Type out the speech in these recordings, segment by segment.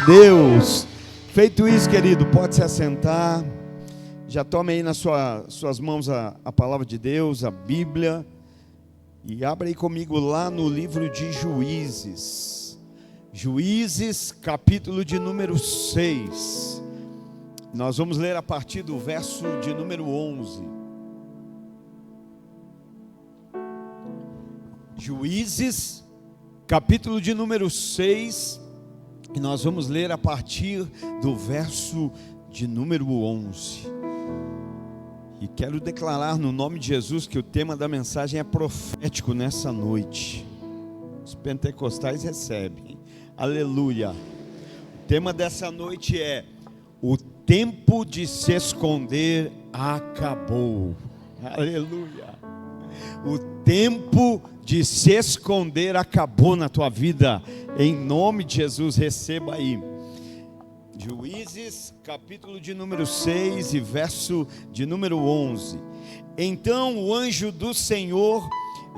Deus. Feito isso, querido, pode se assentar. Já tome aí nas suas mãos a palavra de Deus, a Bíblia, e abra aí comigo lá no livro de Juízes. Juízes, capítulo de número 6. Nós vamos ler a partir do verso de número 11. Juízes, capítulo de número 6, e nós vamos ler a partir do verso de número 11. E quero declarar no nome de Jesus que o tema da mensagem é profético nessa noite. Os pentecostais recebem. Aleluia. O tema dessa noite é: o tempo de se esconder acabou. Aleluia. O tempo de se esconder acabou na tua vida. Em nome de Jesus, receba aí. Juízes, capítulo de número 6 e verso de número 11. Então o anjo do Senhor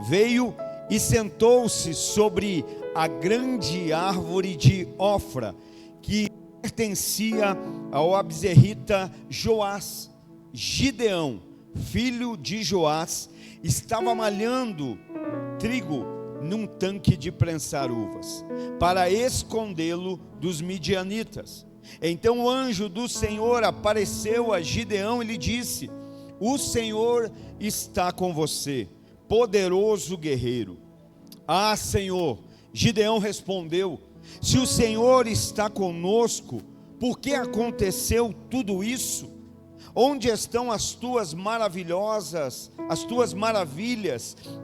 veio e sentou-se sobre a grande árvore de Ofra, que pertencia ao abzerrita Joás. Gideão, filho de Joás, estava malhando trigo num tanque de prensar uvas, para escondê-lo dos midianitas. Então o anjo do Senhor apareceu a Gideão e lhe disse: o Senhor está com você, poderoso guerreiro. Ah, Senhor, Gideão respondeu: se o Senhor está conosco, por que aconteceu tudo isso? Onde estão as tuas maravilhas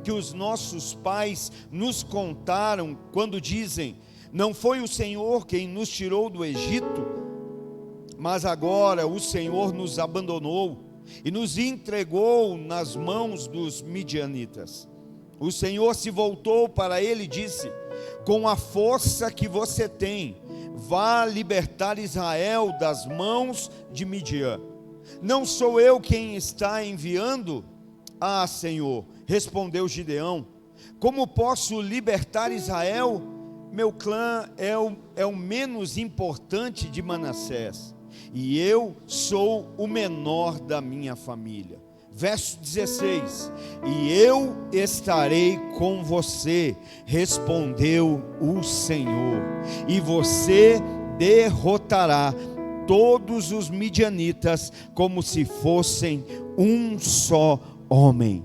que os nossos pais nos contaram quando dizem: não foi o Senhor quem nos tirou do Egito? Mas agora o Senhor nos abandonou e nos entregou nas mãos dos midianitas. O Senhor se voltou para ele e disse: com a força que você tem, vá libertar Israel das mãos de Midian. Não sou eu quem está enviando? Ah, Senhor, respondeu Gideão, como posso libertar Israel? Meu clã é o menos importante de Manassés, e eu sou o menor da minha família. Verso 16: e eu estarei com você, respondeu o Senhor, e você derrotará todos os midianitas como se fossem um só homem.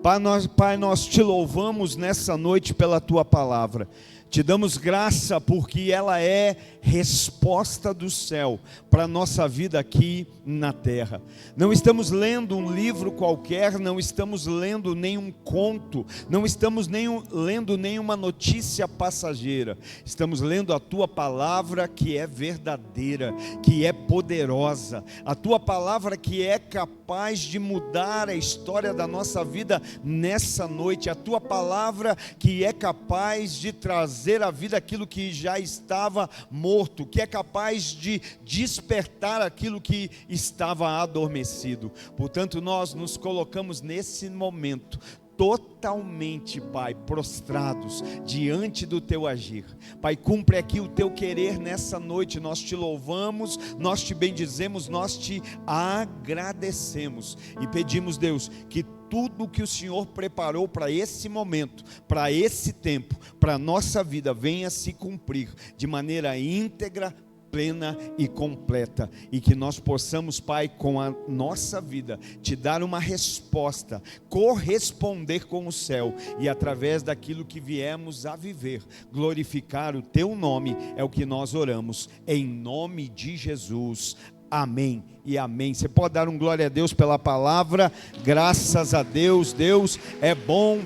Pai, nós te louvamos nessa noite pela tua palavra. Te damos graça porque ela é resposta do céu para a nossa vida aqui na terra. Não estamos lendo um livro qualquer, não estamos lendo nenhum conto, não estamos lendo nenhuma notícia passageira. Estamos lendo a tua palavra, que é verdadeira, que é poderosa. A tua palavra que é capaz de mudar a história da nossa vida nessa noite. A tua palavra que é capaz de trazer à vida aquilo que já estava morto, que é capaz de despertar aquilo que estava adormecido. Portanto, nós nos colocamos nesse momento totalmente, Pai, prostrados diante do teu agir. Pai, cumpre aqui o teu querer nessa noite. Nós te louvamos, nós te bendizemos, nós te agradecemos e pedimos, Deus, que tudo que o Senhor preparou para esse momento, para esse tempo, para a nossa vida, venha se cumprir de maneira íntegra, plena e completa, e que nós possamos, Pai, com a nossa vida, te dar uma resposta, corresponder com o céu, e através daquilo que viemos a viver, glorificar o teu nome. É o que nós oramos, em nome de Jesus. Amém e amém. Você pode dar um glória a Deus pela palavra? Graças a Deus, Deus é bom,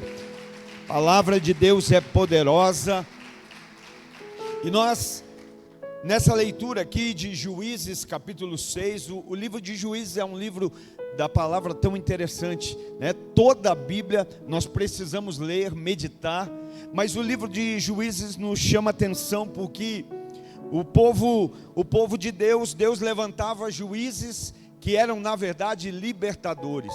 a palavra de Deus é poderosa. E nós, nessa leitura aqui de Juízes capítulo 6, o livro de Juízes é um livro da palavra tão interessante, né? Toda a Bíblia nós precisamos ler, meditar, mas o livro de Juízes nos chama atenção porque o povo de Deus levantava juízes que eram na verdade libertadores.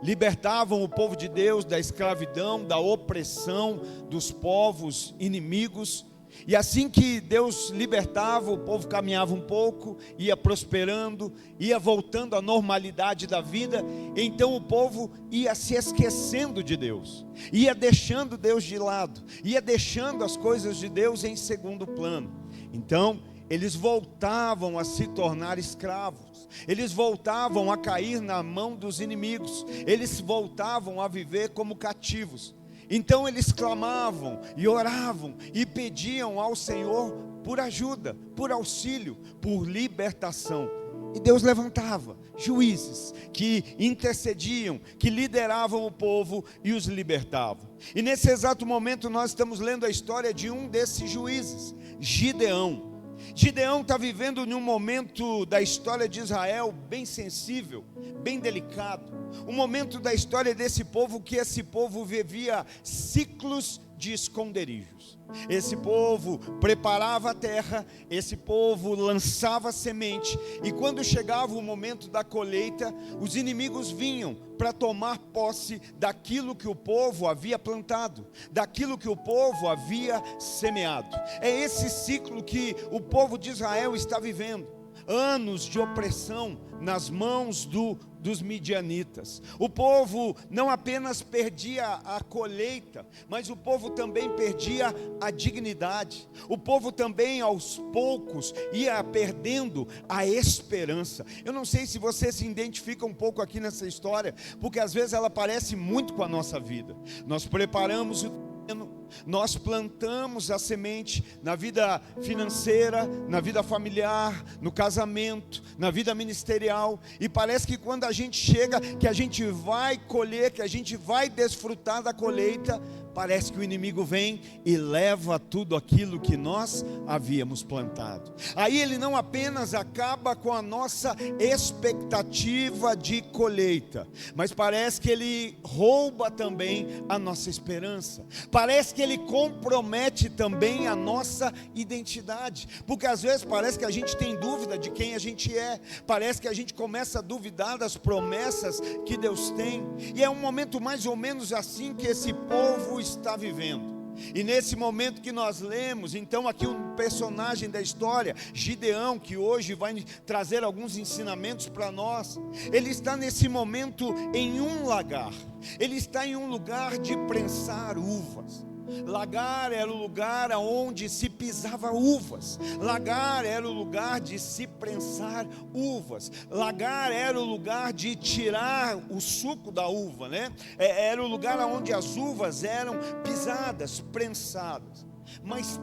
Libertavam o povo de Deus da escravidão, da opressão dos povos inimigos. E assim que Deus libertava, o povo caminhava um pouco, ia prosperando, ia voltando à normalidade da vida. Então o povo ia se esquecendo de Deus, ia deixando Deus de lado, ia deixando as coisas de Deus em segundo plano. Então eles voltavam a se tornar escravos, eles voltavam a cair na mão dos inimigos, eles voltavam a viver como cativos. Então eles clamavam e oravam e pediam ao Senhor por ajuda, por auxílio, por libertação. E Deus levantava juízes que intercediam, que lideravam o povo e os libertavam. E nesse exato momento nós estamos lendo a história de um desses juízes, Gideão. Gideão está vivendo em um momento da história de Israel bem sensível, bem delicado. Um momento da história desse povo que esse povo vivia ciclos de esconderijos. Esse povo preparava a terra, esse povo lançava semente, e quando chegava o momento da colheita, os inimigos vinham para tomar posse daquilo que o povo havia plantado, daquilo que o povo havia semeado. É esse ciclo que o povo de Israel está vivendo. Anos de opressão nas mãos dos midianitas. O povo não apenas perdia a colheita, mas o povo também perdia a dignidade. O povo também aos poucos ia perdendo a esperança. Eu não sei se você se identifica um pouco aqui nessa história, porque às vezes ela parece muito com a nossa vida. Nós preparamos o terreno, nós plantamos a semente na vida financeira, na vida familiar, no casamento, na vida ministerial, e parece que quando a gente chega, que a gente vai colher, que a gente vai desfrutar da colheita, parece que o inimigo vem e leva tudo aquilo que nós havíamos plantado. Aí ele não apenas acaba com a nossa expectativa de colheita, mas parece que ele rouba também a nossa esperança. Parece que ele compromete também a nossa identidade, porque às vezes parece que a gente tem dúvida de quem a gente é, parece que a gente começa a duvidar das promessas que Deus tem, e é um momento mais ou menos assim que esse povo está vivendo. E nesse momento que nós lemos, então aqui um personagem da história, Gideão, que hoje vai trazer alguns ensinamentos para nós. Ele está nesse momento em um lagar, ele está em um lugar de prensar uvas. Lagar era o lugar onde se pisava uvas. Lagar era o lugar de se prensar uvas. Lagar era o lugar de tirar o suco da uva, né? Era o lugar onde as uvas eram pisadas, prensadas. Mas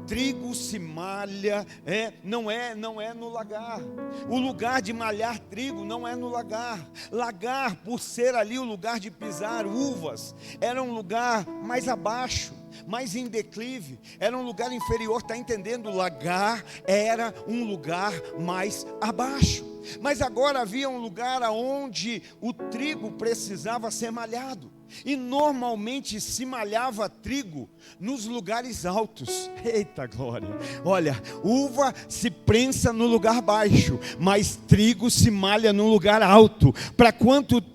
trigo se malha, não é no lagar. O lugar de malhar trigo não é no lagar. Lagar, por ser ali o lugar de pisar uvas, era um lugar mais abaixo, mais em declive, era um lugar inferior, está entendendo? Lagar era um lugar mais abaixo. Mas agora havia um lugar onde o trigo precisava ser malhado. E normalmente se malhava trigo nos lugares altos. Eita glória! Olha, uva se prensa no lugar baixo, mas trigo se malha no lugar alto.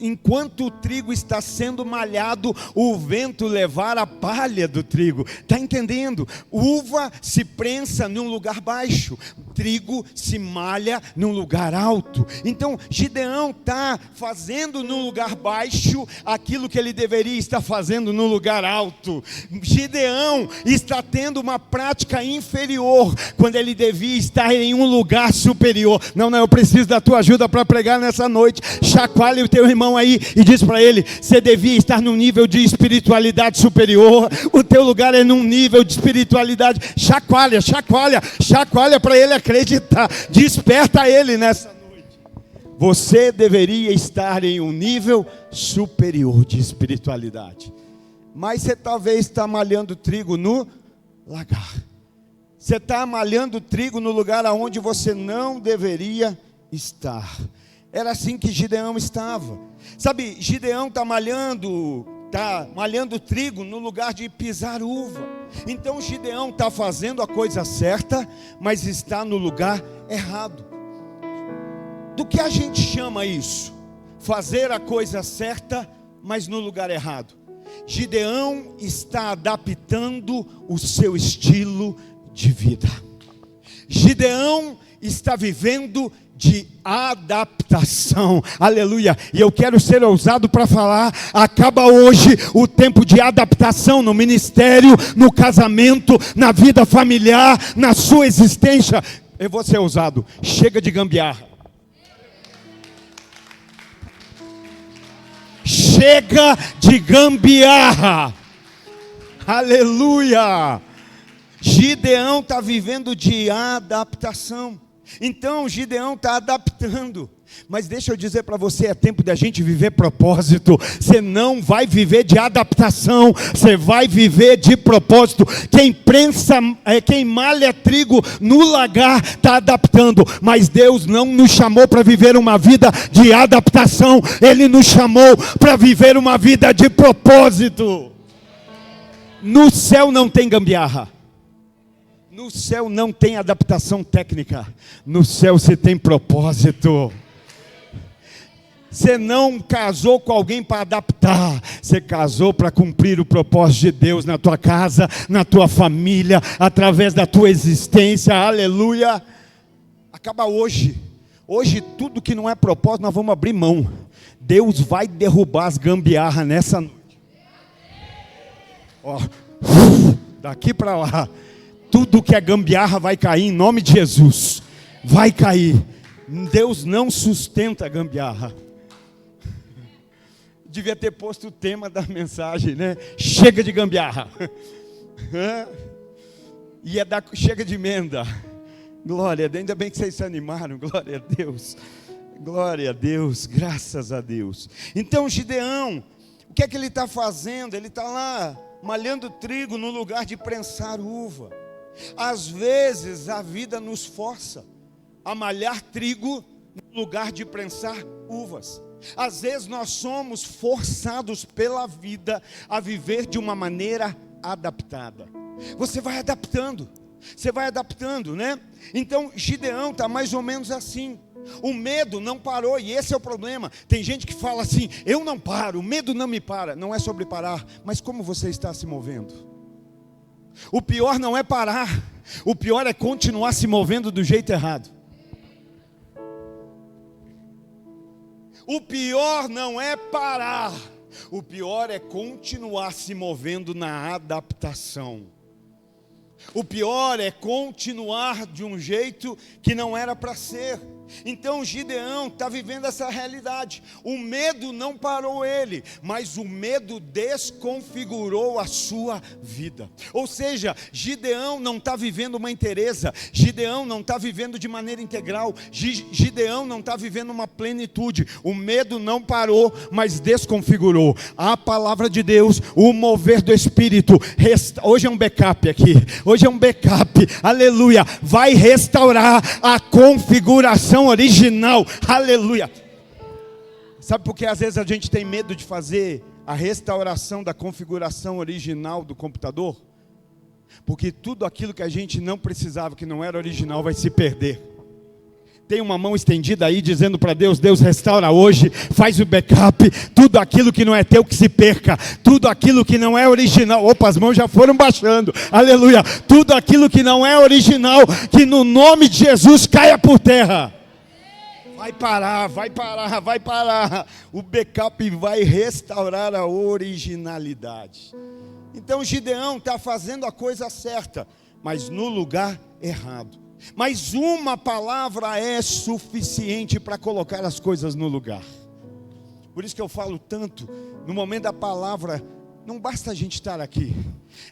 Enquanto o trigo está sendo malhado, o vento levar a palha do trigo. Está entendendo? Uva se prensa num lugar baixo, trigo se malha num lugar alto. Então Gideão está fazendo num lugar baixo aquilo que ele deveria estar fazendo no lugar alto. Gideão está tendo uma prática inferior quando ele devia estar em um lugar superior. Não, eu preciso da tua ajuda para pregar nessa noite. Chacoalhe o teu irmão aí e diz para ele: você devia estar num nível de espiritualidade superior. O teu lugar é num nível de espiritualidade. Chacoalha para ele acreditar. Desperta ele nessa noite. Você deveria estar em um nível superior de espiritualidade. Mas você talvez está malhando trigo no lagar. Você está malhando trigo no lugar onde você não deveria estar. Era assim que Gideão estava. Sabe, Gideão está malhando trigo no lugar de pisar uva. Então Gideão está fazendo a coisa certa, mas está no lugar errado. Do que a gente chama isso? Fazer a coisa certa, mas no lugar errado. Gideão está adaptando o seu estilo de vida. Gideão está vivendo de adaptação, aleluia. E eu quero ser ousado para falar: acaba hoje o tempo de adaptação no ministério, no casamento, na vida familiar, na sua existência. Eu vou ser ousado, chega de gambiarra. Chega de gambiarra, aleluia. Gideão está vivendo de adaptação. Então Gideão está adaptando. Mas deixa eu dizer para você, é tempo da gente viver propósito. Você não vai viver de adaptação, você vai viver de propósito. Quem malha trigo no lagar está adaptando. Mas Deus não nos chamou para viver uma vida de adaptação, Ele nos chamou para viver uma vida de propósito. No céu não tem gambiarra. No céu não tem adaptação técnica. No céu você tem propósito. Você não casou com alguém para adaptar. Você casou para cumprir o propósito de Deus na tua casa, na tua família, através da tua existência. Aleluia. Acaba hoje. Hoje tudo que não é propósito nós vamos abrir mão. Deus vai derrubar as gambiarras nessa noite. Ó, daqui para lá. Tudo que é gambiarra vai cair em nome de Jesus. Vai cair. Deus não sustenta a gambiarra. Devia ter posto o tema da mensagem, né? Chega de gambiarra. Ia dar chega de emenda. Glória a Deus. Ainda bem que vocês se animaram. Glória a Deus. Glória a Deus. Graças a Deus. Então Gideão, o que é que ele está fazendo? Ele está lá malhando trigo no lugar de prensar uva. Às vezes a vida nos força a malhar trigo no lugar de prensar uvas. Às vezes nós somos forçados pela vida a viver de uma maneira adaptada. Você vai adaptando, né? Então Gideão está mais ou menos assim. O medo não parou, e esse é o problema. Tem gente que fala assim: eu não paro, o medo não me para. Não é sobre parar, mas como você está se movendo. O pior não é parar, o pior é continuar se movendo do jeito errado. O pior não é parar, o pior é continuar se movendo na adaptação. O pior é continuar de um jeito que não era para ser. Então Gideão está vivendo essa realidade. O medo não parou ele, mas o medo desconfigurou a sua vida. Ou seja, Gideão não está vivendo uma inteireza. Gideão não está vivendo de maneira integral. Gideão não está vivendo uma plenitude. O medo não parou, mas desconfigurou. A palavra de Deus, o mover do Espírito, hoje é um backup aqui. Hoje é um backup, aleluia. Vai restaurar a configuração original, aleluia. Sabe por que às vezes a gente tem medo de fazer a restauração da configuração original do computador? Porque tudo aquilo que a gente não precisava, que não era original, vai se perder. Tem uma mão estendida aí dizendo para Deus: Deus, restaura hoje, faz o backup. Tudo aquilo que não é teu que se perca, tudo aquilo que não é original. Opa, as mãos já foram baixando, aleluia. Tudo aquilo que não é original, que no nome de Jesus caia por terra. Vai parar. O backup vai restaurar a originalidade. Então Gideão está fazendo a coisa certa, mas no lugar errado. Mas uma palavra é suficiente para colocar as coisas no lugar. Por isso que eu falo tanto, no momento da palavra, não basta a gente estar aqui,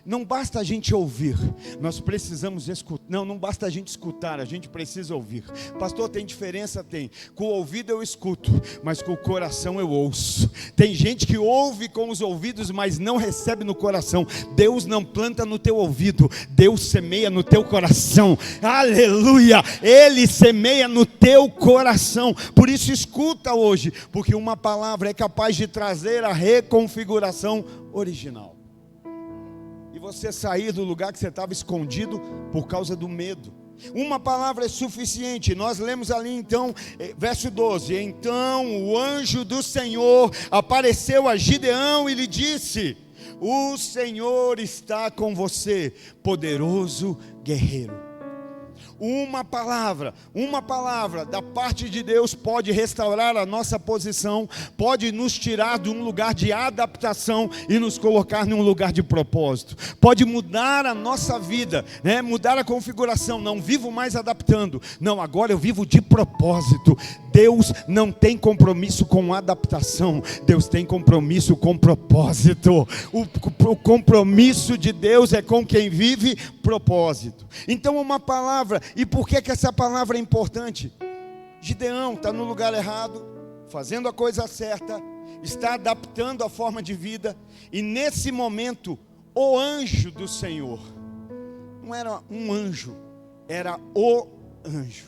não basta a gente ouvir, nós precisamos escutar. Não basta a gente escutar, a gente precisa ouvir. Pastor, tem diferença? Tem. Com o ouvido eu escuto, mas com o coração eu ouço. Tem gente que ouve com os ouvidos, mas não recebe no coração. Deus não planta no teu ouvido, Deus semeia no teu coração, aleluia. Ele semeia no teu coração. Por isso escuta hoje, porque uma palavra é capaz de trazer a reconfiguração original. E você sair do lugar que você estava escondido por causa do medo. Uma palavra é suficiente. Nós lemos ali então, verso 12: então o anjo do Senhor apareceu a Gideão e lhe disse: O Senhor está com você, poderoso guerreiro. Uma palavra da parte de Deus pode restaurar a nossa posição, pode nos tirar de um lugar de adaptação e nos colocar num lugar de propósito. Pode mudar a nossa vida, né? Mudar a configuração. Não vivo mais adaptando, não, agora eu vivo de propósito. Deus não tem compromisso com adaptação, Deus tem compromisso com propósito. O compromisso de Deus é com quem vive propósito. Então uma palavra. E por que essa palavra é importante? Gideão está no lugar errado, fazendo a coisa certa, está adaptando a forma de vida, e nesse momento o anjo do Senhor, não era um anjo, era o anjo.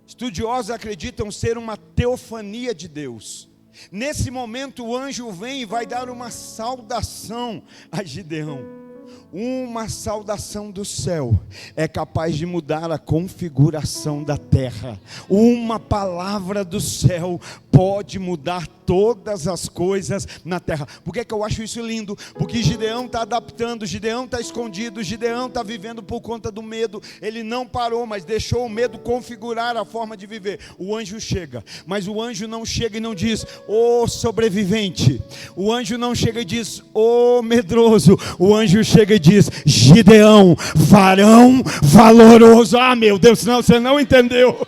Estudiosos acreditam ser uma teofania de Deus. Nesse momento o anjo vem e vai dar uma saudação a Gideão. Uma saudação do céu é capaz de mudar a configuração da terra. Uma palavra do céu pode mudar todas as coisas na terra. Por que eu acho isso lindo? Porque Gideão está adaptando, Gideão está escondido, Gideão está vivendo por conta do medo. Ele não parou, mas deixou o medo configurar a forma de viver. O anjo chega, mas o anjo não chega e não diz: ô sobrevivente. O anjo não chega e diz: ô medroso. O anjo chega e diz: Gideão, varão valoroso. Ah, meu Deus, não, você não entendeu.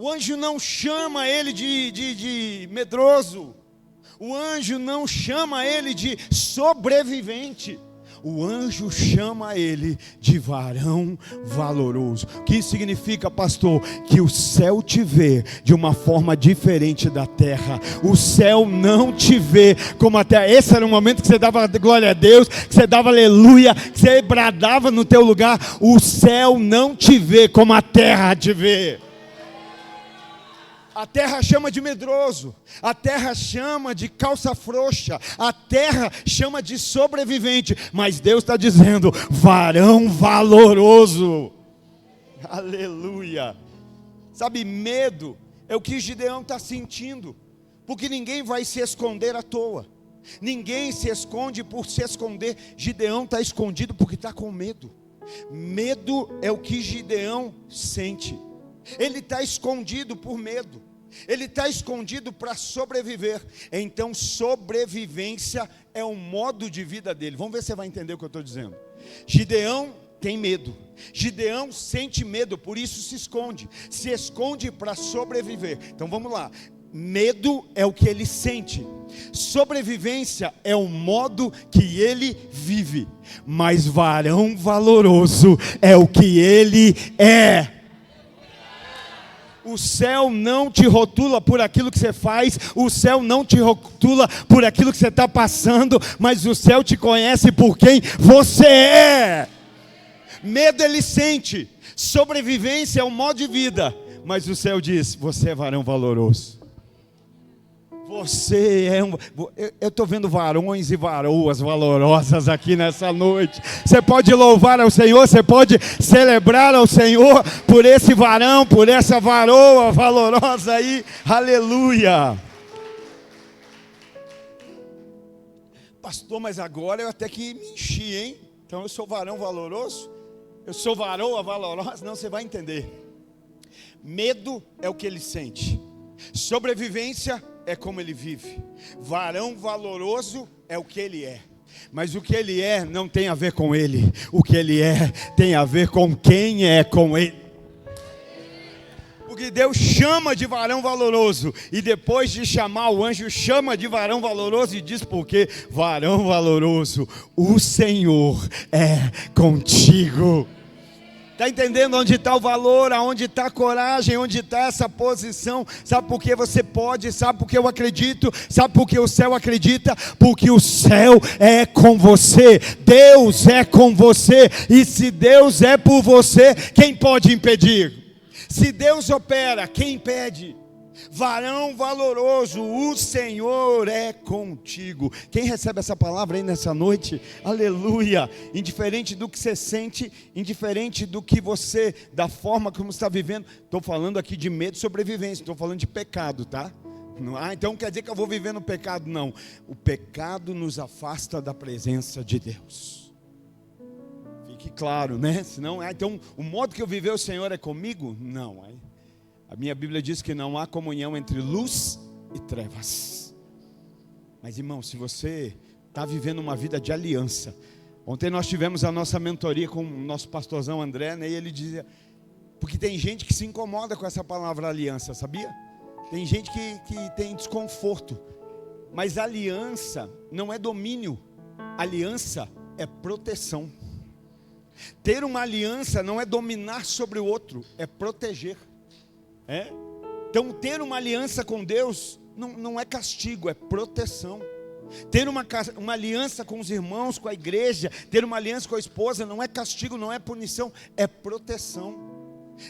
O anjo não chama ele de medroso. O anjo não chama ele de sobrevivente. O anjo chama ele de varão valoroso. O que isso significa, pastor? Que o céu te vê de uma forma diferente da terra. O céu não te vê como a terra. Esse era o momento que você dava glória a Deus, que você dava aleluia, que você bradava no teu lugar. O céu não te vê como a terra te vê. A terra chama de medroso, a terra chama de calça frouxa, a terra chama de sobrevivente, mas Deus está dizendo: varão valoroso. Aleluia. Sabe, medo é o que Gideão está sentindo, porque ninguém vai se esconder à toa, ninguém se esconde por se esconder. Gideão está escondido porque está com medo. Medo é o que Gideão sente. Ele está escondido por medo. Ele está escondido para sobreviver. Então sobrevivência é o modo de vida dele. Vamos ver se você vai entender o que eu estou dizendo. Gideão tem medo. Gideão sente medo, por isso se esconde para sobreviver. Então vamos lá. Medo é o que ele sente. Sobrevivência é o modo que ele vive. Mas varão valoroso é o que ele é. O céu não te rotula por aquilo que você faz, o céu não te rotula por aquilo que você está passando, mas o céu te conhece por quem você é. Medo ele sente, sobrevivência é um modo de vida, mas o céu diz: você é varão valoroso. Você é eu estou vendo varões e varoas valorosas aqui nessa noite. Você pode louvar ao Senhor, você pode celebrar ao Senhor por esse varão, por essa varoa valorosa aí. Aleluia. Pastor, mas agora eu até que me enchi, hein? Então eu sou varão valoroso? Eu sou varoa valorosa? Não, você vai entender. Medo é o que ele sente. Sobrevivência é como ele vive. Varão valoroso é o que ele é. Mas o que ele é não tem a ver com ele. O que ele é tem a ver com quem é com ele. Porque Deus chama de varão valoroso, e depois de chamar, o anjo chama de varão valoroso e diz: porque varão valoroso, o Senhor é contigo. Está entendendo onde está o valor, aonde está a coragem, onde está essa posição? Sabe por que você pode? Sabe por que eu acredito? Sabe por que o céu acredita? Porque o céu é com você, Deus é com você, e se Deus é por você, quem pode impedir? Se Deus opera, quem impede? Varão valoroso, o Senhor é contigo. Quem recebe essa palavra aí nessa noite? Aleluia. Indiferente do que você sente, indiferente do que você, da forma como está vivendo. Estou falando aqui de medo e sobrevivência, estou falando de pecado, tá? Então quer dizer que eu vou viver no pecado? Não, o pecado nos afasta da presença de Deus. Fique claro, né? Senão, então o modo que eu viver o Senhor é comigo? Não, a minha Bíblia diz que não há comunhão entre luz e trevas. Mas irmão, se você está vivendo uma vida de aliança, ontem nós tivemos a nossa mentoria com o nosso pastorzão André, né? E ele dizia, porque tem gente que se incomoda com essa palavra aliança, sabia? Tem gente que tem desconforto, mas aliança não é domínio, aliança é proteção. Ter uma aliança não é dominar sobre o outro, é proteger. Então ter uma aliança com Deus não é castigo, é proteção. Ter uma aliança com os irmãos, com a igreja, ter uma aliança com a esposa não é castigo, não é punição, é proteção.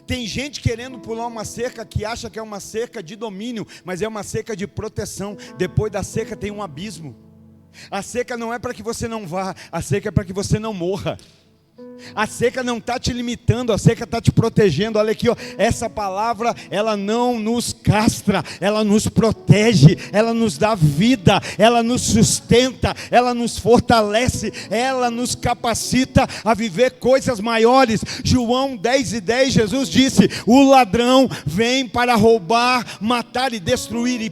Tem gente querendo pular uma cerca que acha que é uma cerca de domínio, mas é uma cerca de proteção. Depois da cerca tem um abismo. A cerca não é para que você não vá, a cerca é para que você não morra. A cerca não está te limitando, a cerca está te protegendo. Olha aqui, ó, essa palavra, ela não nos castra, ela nos protege, ela nos dá vida, ela nos sustenta, ela nos fortalece, ela nos capacita a viver coisas maiores. João 10:10, Jesus disse, o ladrão vem para roubar, matar e destruir.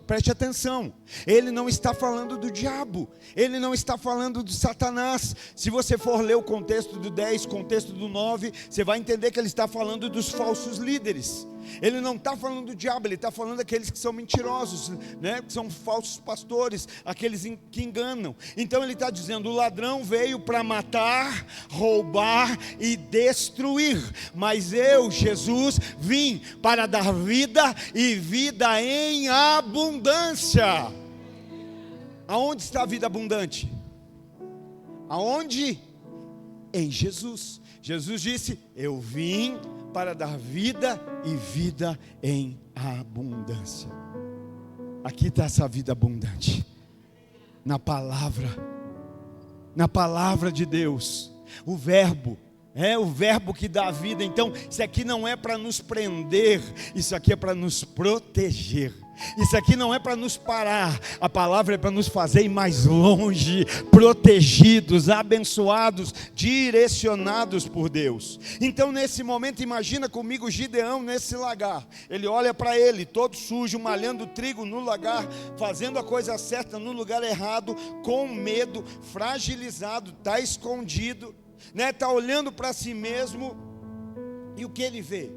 Preste atenção, ele não está falando do diabo, ele não está falando de Satanás. Se você for ler o contexto do 10, contexto do 9, você vai entender que ele está falando dos falsos líderes. Ele não está falando do diabo, ele está falando daqueles que são mentirosos, né? Que são falsos pastores, aqueles que enganam. Então ele está dizendo, o ladrão veio para matar, roubar e destruir, mas eu, Jesus, vim para dar vida e vida em abundância. Aonde está a vida abundante? Aonde? Em Jesus. Jesus disse, eu vim para dar vida e vida em abundância. Aqui está essa vida abundante, na palavra de Deus, o verbo que dá vida. Então isso aqui não é para nos prender, isso aqui é para nos proteger. Isso aqui não é para nos parar, a palavra é para nos fazer ir mais longe, protegidos, abençoados, direcionados por Deus. Então nesse momento, imagina comigo Gideão nesse lagar. Ele olha para ele, todo sujo, malhando trigo no lagar, fazendo a coisa certa no lugar errado, com medo, fragilizado, está escondido, né? Está olhando para si mesmo. E o que ele vê?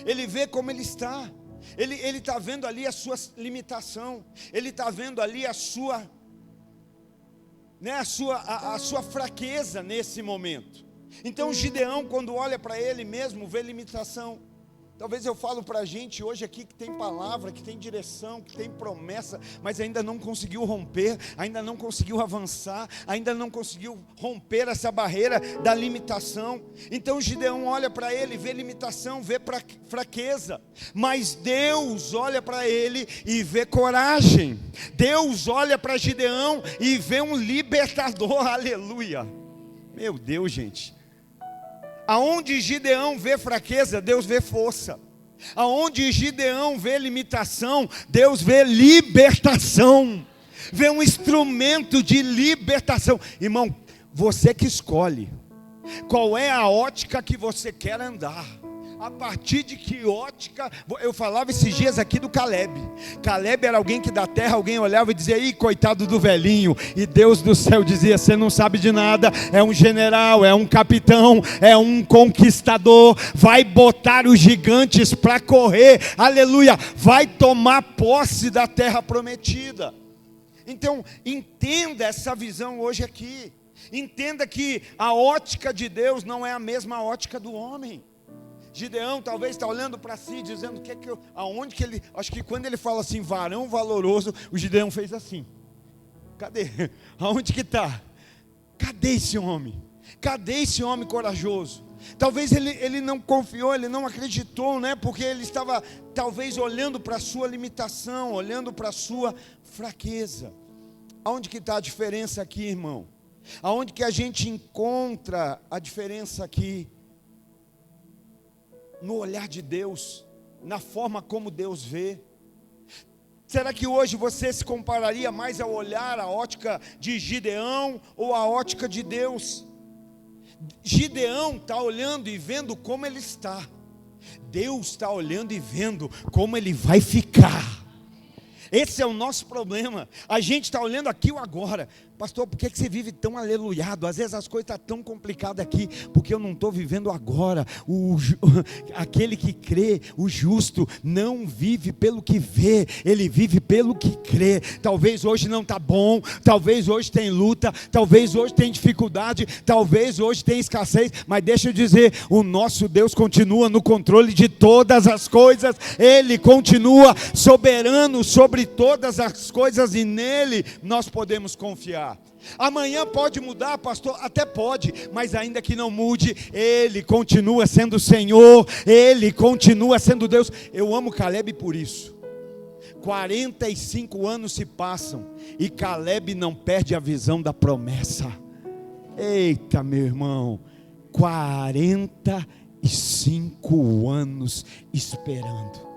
Ele vê como ele está. Ele está vendo ali a sua limitação, ele está vendo ali a sua fraqueza nesse momento. Então Gideão, quando olha para ele mesmo, vê limitação. Talvez eu falo para a gente hoje aqui que tem palavra, que tem direção, que tem promessa, mas ainda não conseguiu romper, ainda não conseguiu avançar, ainda não conseguiu romper essa barreira da limitação. Então Gideão olha para ele, vê limitação, vê fraqueza, mas Deus olha para ele e vê coragem. Deus olha para Gideão e vê um libertador, aleluia. Meu Deus, gente. Aonde Gideão vê fraqueza, Deus vê força. Aonde Gideão vê limitação, Deus vê libertação. Vê um instrumento de libertação. Irmão, você que escolhe qual é a ótica que você quer andar. A partir de que ótica? Eu falava esses dias aqui do Caleb. Caleb era alguém que da terra, alguém olhava e dizia, ih, coitado do velhinho. E Deus do céu dizia, você não sabe de nada. É um general, é um capitão, é um conquistador. Vai botar os gigantes para correr, aleluia. Vai tomar posse da terra prometida. Então entenda essa visão hoje aqui. Entenda que a ótica de Deus não é a mesma ótica do homem. Gideão talvez está olhando para si, dizendo aonde que ele, acho que quando ele fala assim, varão valoroso, o Gideão fez assim, cadê? Aonde que está? Cadê esse homem? Cadê esse homem corajoso? Talvez ele não confiou, ele não acreditou, né? Porque ele estava talvez olhando para a sua limitação, olhando para a sua fraqueza. Aonde que está a diferença aqui, irmão? Aonde que a gente encontra a diferença aqui? No olhar de Deus, na forma como Deus vê. Será que hoje você se compararia mais ao olhar a ótica de Gideão ou a ótica de Deus? Gideão está olhando e vendo como ele está. Deus está olhando e vendo como ele vai ficar. Esse é o nosso problema. A gente está olhando aqui o agora. Pastor, por que você vive tão aleluiado? Às vezes as coisas estão tão complicadas aqui, porque eu não estou vivendo agora. Aquele que crê, o justo, não vive pelo que vê, ele vive pelo que crê. Talvez hoje não está bom, talvez hoje tem luta, talvez hoje tem dificuldade, talvez hoje tem escassez, mas deixa eu dizer, o nosso Deus continua no controle de todas as coisas, Ele continua soberano sobre todas as coisas e nele nós podemos confiar. Amanhã pode mudar, pastor? Até pode, mas ainda que não mude, Ele continua sendo o Senhor, Ele continua sendo Deus. Eu amo Caleb por isso. 45 anos se passam e Caleb não perde a visão da promessa. Eita, meu irmão, 45 anos esperando.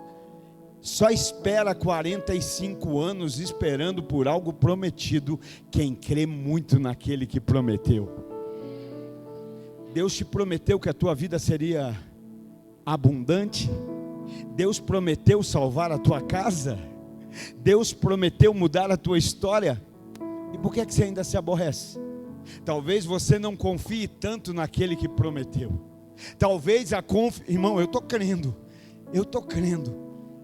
Só espera 45 anos esperando por algo prometido quem crê muito naquele que prometeu. Deus te prometeu que a tua vida seria abundante. Deus prometeu salvar a tua casa. Deus prometeu mudar a tua história. E por que é que você ainda se aborrece? Talvez você não confie tanto naquele que prometeu. Talvez irmão, eu estou crendo.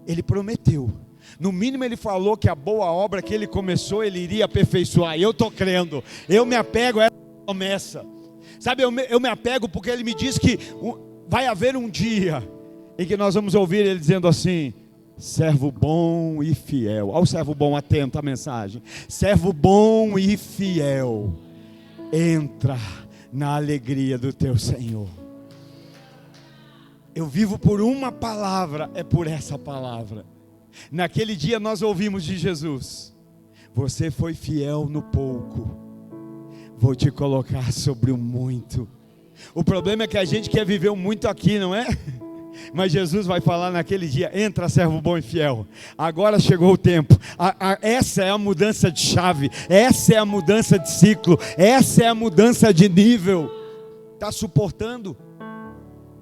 Ele prometeu. No mínimo ele falou que a boa obra que ele começou, ele iria aperfeiçoar. E eu estou crendo. Eu me apego a essa promessa. Sabe, eu me apego porque ele me diz que vai haver um dia em que nós vamos ouvir ele dizendo assim: servo bom e fiel. Olha o servo bom, atento à mensagem. Servo bom e fiel, entra na alegria do teu Senhor. Eu vivo por uma palavra, é por essa palavra. Naquele dia nós ouvimos de Jesus: você foi fiel no pouco, vou te colocar sobre o muito. O problema é que a gente quer viver o muito aqui, não é? Mas Jesus vai falar naquele dia: entra, servo bom e fiel, agora chegou o tempo. Essa é a mudança de chave, essa é a mudança de ciclo, essa é a mudança de nível. Está suportando?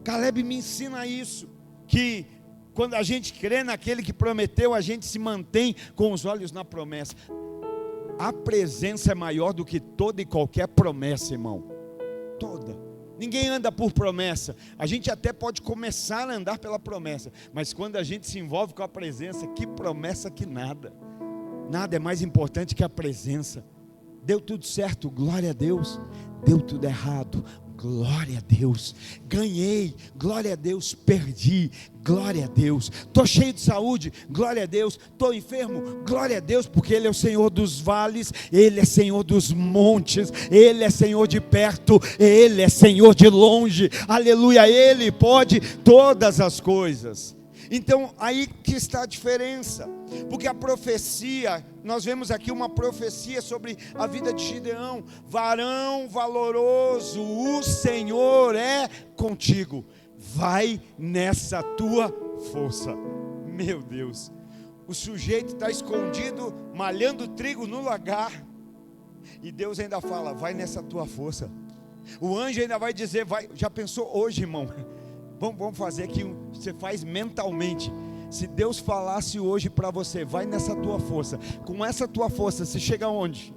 Caleb me ensina isso, que quando a gente crê naquele que prometeu, a gente se mantém com os olhos na promessa. A presença é maior do que toda e qualquer promessa, irmão. Toda. Ninguém anda por promessa. A gente até pode começar a andar pela promessa, mas quando a gente se envolve com a presença, que promessa que nada. Nada é mais importante que a presença. Deu tudo certo, glória a Deus. Deu tudo errado, glória a Deus. Ganhei, glória a Deus. Perdi, glória a Deus. Estou cheio de saúde, glória a Deus. Estou enfermo, glória a Deus, porque Ele é o Senhor dos vales, Ele é Senhor dos montes, Ele é Senhor de perto, Ele é Senhor de longe, aleluia. Ele pode todas as coisas. Então aí que está a diferença, porque a profecia, nós vemos aqui uma profecia sobre a vida de Gideão: varão valoroso, o Senhor é contigo, vai nessa tua força. Meu Deus, o sujeito está escondido, malhando trigo no lagar, e Deus ainda fala: vai nessa tua força. O anjo ainda vai dizer, vai. Já pensou hoje, irmão? Vamos fazer aqui, você faz mentalmente. Se Deus falasse hoje para você: vai nessa tua força. Com essa tua força, você chega aonde?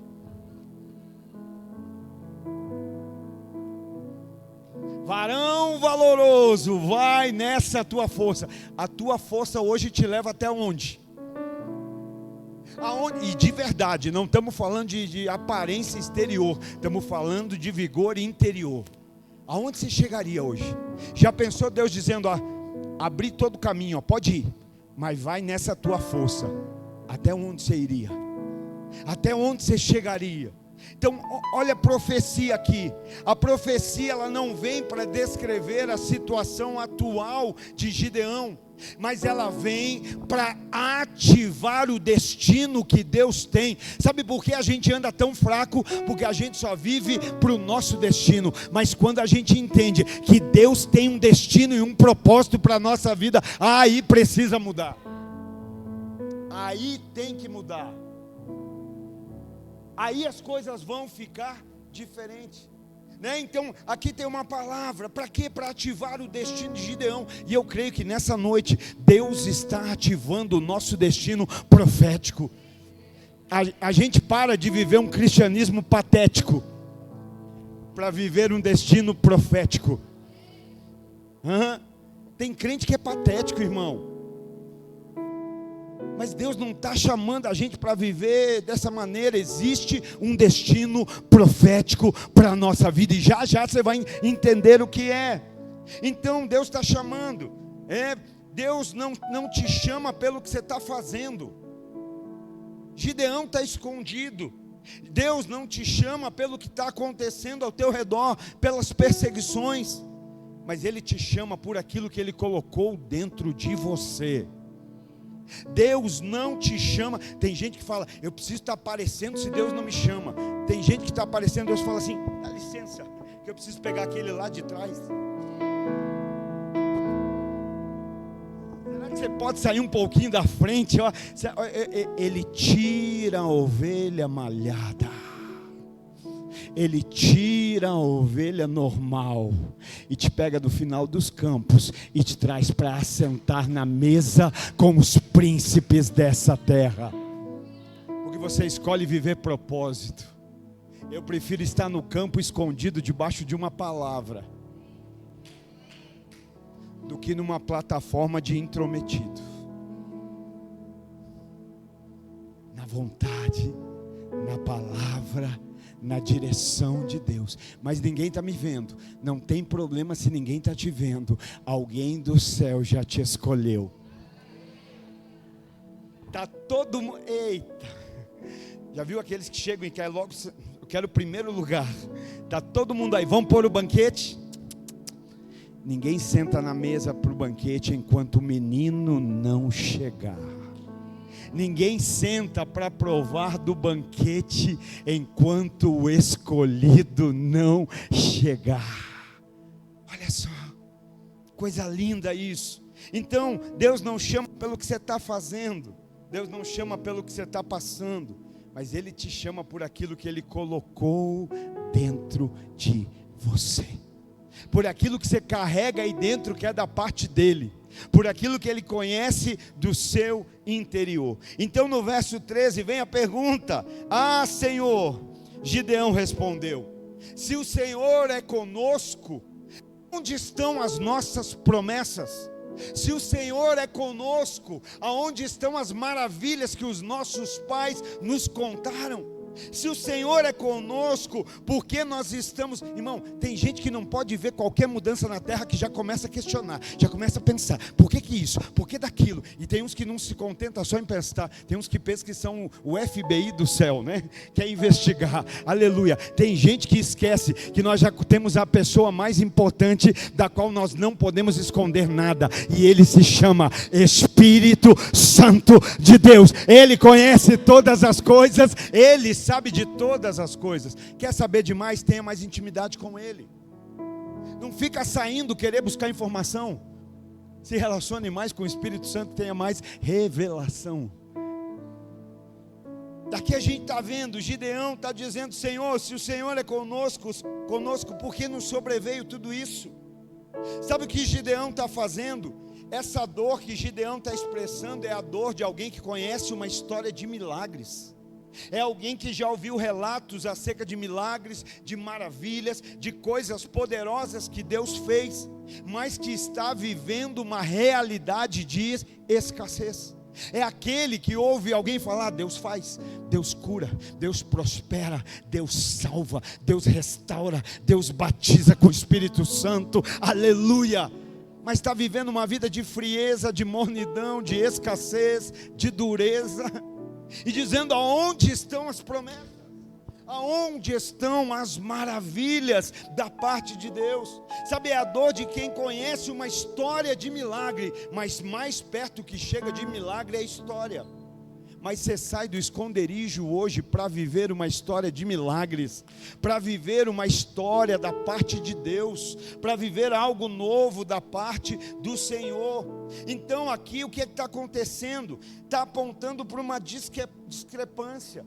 Varão valoroso, vai nessa tua força. A tua força hoje te leva até onde? Aonde? E de verdade, não estamos falando de aparência exterior, estamos falando de vigor interior. Aonde você chegaria hoje? Já pensou Deus dizendo: abrir todo o caminho, pode ir, mas vai nessa tua força. Até onde você iria? Até onde você chegaria? Então olha a profecia aqui. A profecia, ela não vem para descrever a situação atual de Gideão, mas ela vem para ativar o destino que Deus tem. Sabe por que a gente anda tão fraco? Porque a gente só vive para o nosso destino. Mas quando a gente entende que Deus tem um destino e um propósito para a nossa vida, aí precisa mudar. aí tem que mudar. Aí as coisas vão ficar diferentes, né? Então aqui tem uma palavra, para quê? Para ativar o destino de Gideão. E eu creio que nessa noite Deus está ativando o nosso destino profético. A gente para de viver um cristianismo patético para viver um destino profético. Tem crente que é patético, irmão. Mas Deus não está chamando a gente para viver dessa maneira. Existe um destino profético para a nossa vida. E já já você vai entender o que é. Então Deus está chamando. Deus não te chama pelo que você está fazendo. Gideão está escondido. Deus não te chama pelo que está acontecendo ao teu redor, pelas perseguições. Mas Ele te chama por aquilo que Ele colocou dentro de você. Deus não te chama. Tem gente que fala, eu preciso estar aparecendo se Deus não me chama. Tem gente que está aparecendo, Deus fala assim, dá licença, que eu preciso pegar aquele lá de trás. Será que você pode sair um pouquinho da frente? Ele tira a ovelha malhada, Ele tira a ovelha normal e te pega do final dos campos e te traz para assentar na mesa com os príncipes dessa terra. Porque você escolhe viver propósito. Eu prefiro estar no campo escondido debaixo de uma palavra do que numa plataforma de intrometido. Na vontade, na palavra, na direção de Deus. Mas ninguém está me vendo. Não tem problema se ninguém está te vendo. Alguém do céu já te escolheu. Está todo mundo. Eita! Já viu aqueles que chegam e querem logo? Eu quero o primeiro lugar. Está todo mundo aí. Vamos pôr o banquete? Ninguém senta na mesa para o banquete enquanto o menino não chegar. Ninguém senta para provar do banquete enquanto o escolhido não chegar. Olha só, coisa linda isso. Então, Deus não chama pelo que você está fazendo, Deus não chama pelo que você está passando, mas Ele te chama por aquilo que Ele colocou dentro de você, por aquilo que você carrega aí dentro que é da parte dEle, por aquilo que Ele conhece do seu interior. Então no verso 13 vem a pergunta: ah, Senhor, Gideão respondeu, se o Senhor é conosco, onde estão as nossas promessas? Se o Senhor é conosco, aonde estão as maravilhas que os nossos pais nos contaram? Se o Senhor é conosco, por que nós estamos... Irmão, tem gente que não pode ver qualquer mudança na terra que já começa a questionar, já começa a pensar, por que isso, por que daquilo? E tem uns que não se contentam só em pensar, tem uns que pensam que são o FBI do céu, né? Quer investigar, aleluia. Tem gente que esquece que nós já temos a pessoa mais importante, da qual nós não podemos esconder nada, e Ele se chama Espírito Santo de Deus. Ele conhece todas as coisas, Ele sabe de todas as coisas. Quer saber de mais? Tenha mais intimidade com Ele. Não fica saindo querer buscar informação. Se relacione mais com o Espírito Santo, tenha mais revelação. Daqui a gente está vendo, Gideão está dizendo: Senhor, se o Senhor é conosco, por que nos sobreveio tudo isso? Sabe o que Gideão está fazendo? Essa dor que Gideão está expressando é a dor de alguém que conhece uma história de milagres. É alguém que já ouviu relatos acerca de milagres, de maravilhas, de coisas poderosas que Deus fez, mas que está vivendo uma realidade de escassez. É aquele que ouve alguém falar: Deus faz, Deus cura, Deus prospera, Deus salva, Deus restaura, Deus batiza com o Espírito Santo, aleluia. Mas está vivendo uma vida de frieza, de mornidão, de escassez, de dureza. E dizendo: aonde estão as promessas? Aonde estão as maravilhas da parte de Deus? Sabe, é a dor de quem conhece uma história de milagre, mas mais perto que chega de milagre é a história. Mas você sai do esconderijo hoje para viver uma história de milagres, para viver uma história da parte de Deus, para viver algo novo da parte do Senhor. Então aqui o que está acontecendo? Está apontando para uma discrepância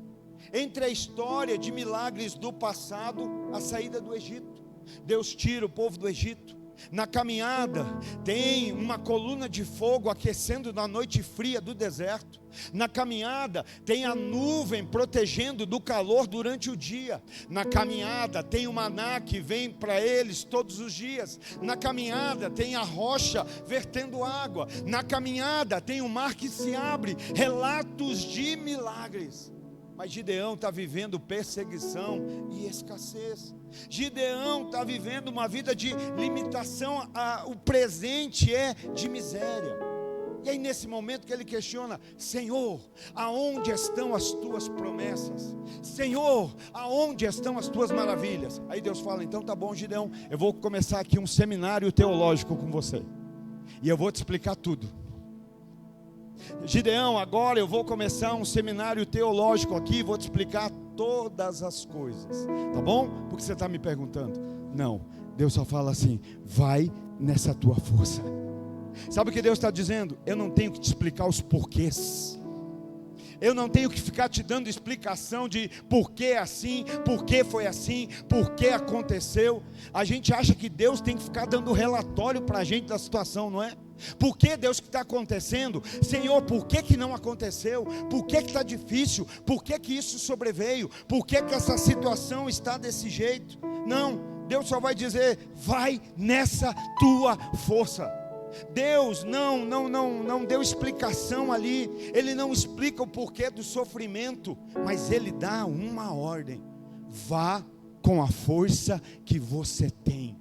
entre a história de milagres do passado, a saída do Egito. Deus tira o povo do Egito. Na caminhada tem uma coluna de fogo aquecendo na noite fria do deserto. Na caminhada tem a nuvem protegendo do calor durante o dia. Na caminhada tem o maná que vem para eles todos os dias. Na caminhada tem a rocha vertendo água. Na caminhada tem o mar que se abre. Relatos de milagres. Mas Gideão está vivendo perseguição e escassez. Gideão está vivendo uma vida de limitação, o presente é de miséria. E aí nesse momento que ele questiona: Senhor, aonde estão as tuas promessas? Senhor, aonde estão as tuas maravilhas? Aí Deus fala: então tá bom, Gideão, eu vou começar aqui um seminário teológico com você, e eu vou te explicar tudo. Gideão, agora eu vou começar um seminário teológico aqui, vou te explicar todas as coisas, tá bom? Porque você está me perguntando. Não, Deus só fala assim: vai nessa tua força. Sabe o que Deus está dizendo? Eu não tenho que te explicar os porquês. Eu não tenho que ficar te dando explicação de por que assim, por que foi assim, por que aconteceu. A gente acha que Deus tem que ficar dando relatório para a gente da situação, não é? Por que Deus que está acontecendo? Senhor, por que não aconteceu? Por que está difícil? Por que isso sobreveio? Por que essa situação está desse jeito? Não, Deus só vai dizer: vai nessa tua força. Deus não deu explicação ali. Ele não explica o porquê do sofrimento, mas Ele dá uma ordem: vá com a força que você tem.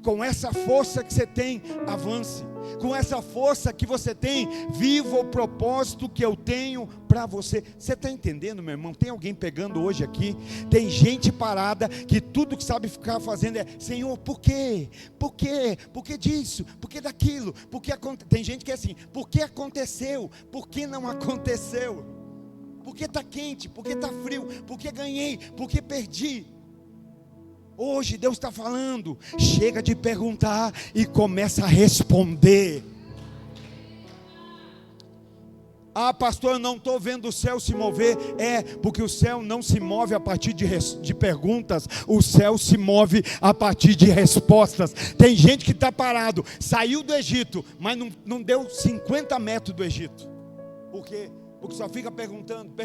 Com essa força que você tem, avance. Com essa força que você tem, viva o propósito que eu tenho para você. Você está entendendo, meu irmão? Tem alguém pegando hoje aqui? Tem gente parada que tudo que sabe ficar fazendo é: Senhor, por quê? Por quê? Por que disso? Por que daquilo? Por que tem gente que é assim: por que aconteceu? Por que não aconteceu? Por que está quente? Por que está frio? Por que ganhei? Por que perdi? Hoje Deus está falando: chega de perguntar e começa a responder. Ah, pastor, eu não estou vendo o céu se mover. É, porque o céu não se move a partir de perguntas. O céu se move a partir de respostas. Tem gente que está parado, saiu do Egito, mas não deu 50 metros do Egito. Por quê? Porque só fica perguntando.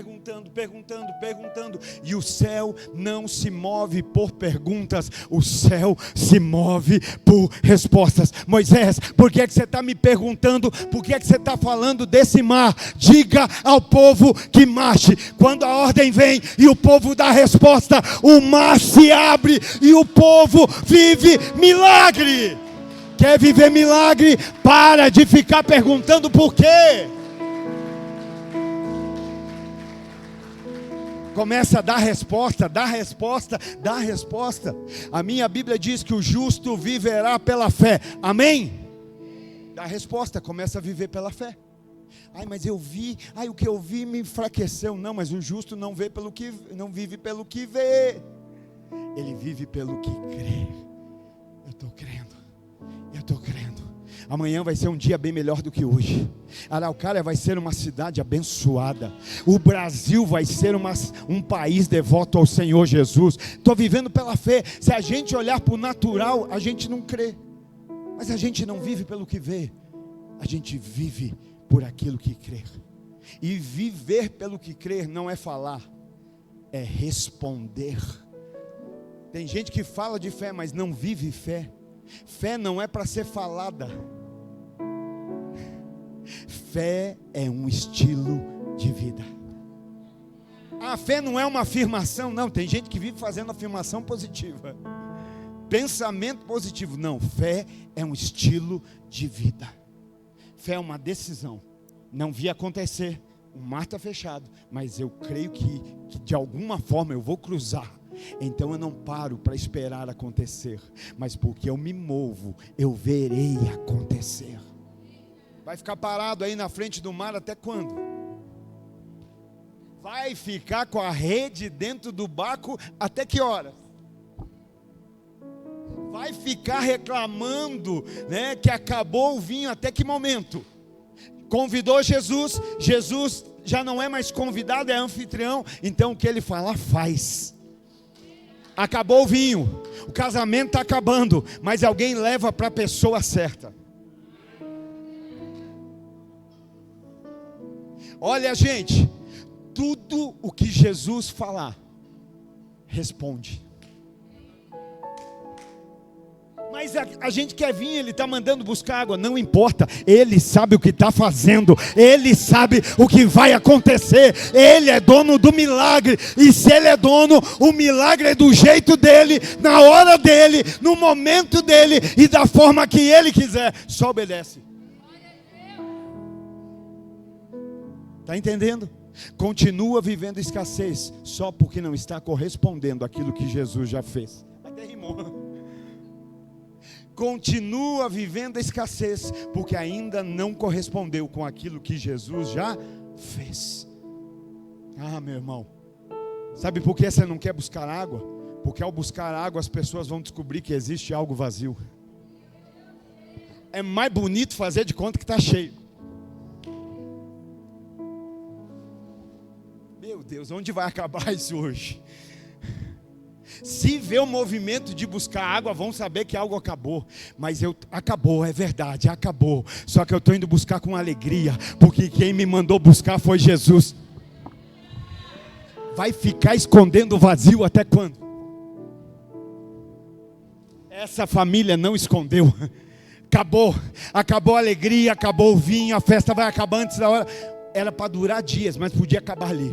E o céu não se move por perguntas, o céu se move por respostas. Moisés, por que você está me perguntando? Por que você está falando desse mar? Diga ao povo que marche. Quando a ordem vem e o povo dá a resposta, o mar se abre e o povo vive milagre. Quer viver milagre? Para de ficar perguntando por quê. Começa a dar resposta. A minha Bíblia diz que o justo viverá pela fé. Amém? Dá resposta, começa a viver pela fé. Ai, mas eu vi, o que eu vi me enfraqueceu. Não, mas o justo não vive pelo que vê. Ele vive pelo que crê. Eu estou crendo. Amanhã vai ser um dia bem melhor do que hoje. Araucária vai ser uma cidade abençoada. O Brasil vai ser um país devoto ao Senhor Jesus. Estou vivendo pela fé. Se a gente olhar para o natural, a gente não crê. Mas a gente não vive pelo que vê. A gente vive por aquilo que crê. E viver pelo que crer não é falar, é responder. Tem gente que fala de fé, mas não vive fé. Fé não é para ser falada. Fé é um estilo de vida. A fé não é uma afirmação, não. Tem gente que vive fazendo afirmação positiva, pensamento positivo. Não, fé é um estilo de vida. Fé é uma decisão. Não vi acontecer, o mar está fechado, mas eu creio que de alguma forma eu vou cruzar. Então eu não paro para esperar acontecer, mas porque eu me movo, eu verei acontecer. Vai ficar parado aí na frente do mar até quando? Vai ficar com a rede dentro do barco até que horas? Vai ficar reclamando, né, que acabou o vinho até que momento? Convidou Jesus, Jesus já não é mais convidado, é anfitrião, então o que ele falar, faz. Acabou o vinho, o casamento está acabando, mas alguém leva para a pessoa certa. Olha, gente, tudo o que Jesus falar, responde. Mas a gente quer vir, ele está mandando buscar água, não importa, ele sabe o que está fazendo, ele sabe o que vai acontecer, ele é dono do milagre, e se ele é dono, o milagre é do jeito dele, na hora dele, no momento dele, e da forma que ele quiser, só obedece. Está entendendo? Continua vivendo escassez, só porque não está correspondendo àquilo que Jesus já fez. Até rimou. Continua vivendo a escassez, porque ainda não correspondeu com aquilo que Jesus já fez. Ah, meu irmão, sabe por que você não quer buscar água? Porque ao buscar água as pessoas vão descobrir que existe algo vazio. É mais bonito fazer de conta que está cheio. Meu Deus, onde vai acabar isso hoje? Se vê o movimento de buscar água, vão saber que algo acabou. Mas acabou, é verdade, acabou. Só que eu estou indo buscar com alegria, porque quem me mandou buscar foi Jesus. Vai ficar escondendo o vazio até quando? Essa família não escondeu. Acabou a alegria, acabou o vinho, a festa vai acabar antes da hora. Era para durar dias, mas podia acabar ali.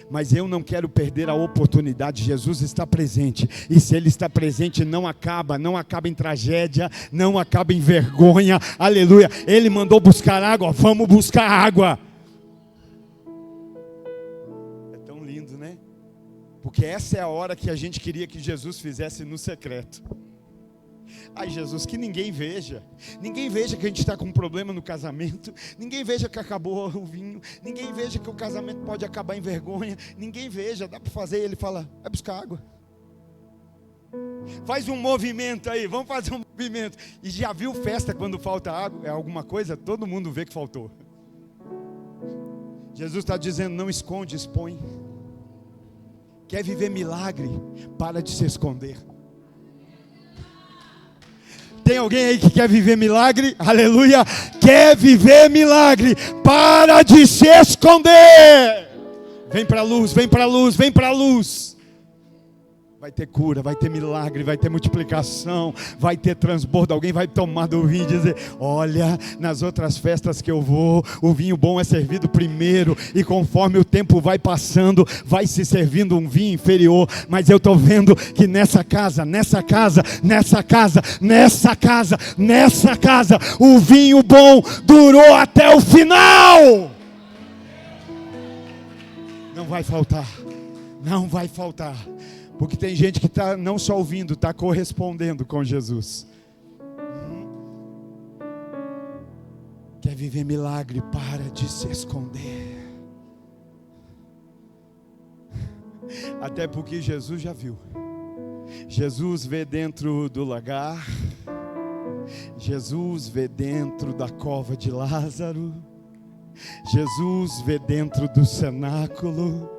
Mas eu não quero perder a oportunidade. Jesus está presente, e se Ele está presente, não acaba em tragédia, não acaba em vergonha. Aleluia. Ele mandou buscar água, vamos buscar água. É tão lindo, né? Porque essa é a hora que a gente queria que Jesus fizesse no secreto. Ai, Jesus, que ninguém veja que a gente está com um problema no casamento, ninguém veja que acabou o vinho, ninguém veja que o casamento pode acabar em vergonha, ninguém veja, dá para fazer. E ele fala, vai buscar água, faz um movimento aí, vamos fazer um movimento. E já viu festa quando falta água? É alguma coisa, todo mundo vê que faltou. Jesus está dizendo, não esconde, expõe. Quer viver milagre? Para de se esconder. Tem alguém aí que quer viver milagre? Aleluia! Quer viver milagre? Para de se esconder! Vem para a luz, vem para a luz, vem para a luz! Vai ter cura, vai ter milagre, vai ter multiplicação, vai ter transbordo. Alguém vai tomar do vinho e dizer, olha, nas outras festas que eu vou, o vinho bom é servido primeiro, e conforme o tempo vai passando, vai se servindo um vinho inferior. Mas eu estou vendo que nessa casa, o vinho bom durou até o final. Não vai faltar, não vai faltar. Porque tem gente que está não só ouvindo, está correspondendo com Jesus. Quer viver milagre? Para de se esconder. Até porque Jesus já viu. Jesus vê dentro do lagar. Jesus vê dentro da cova de Lázaro. Jesus vê dentro do cenáculo.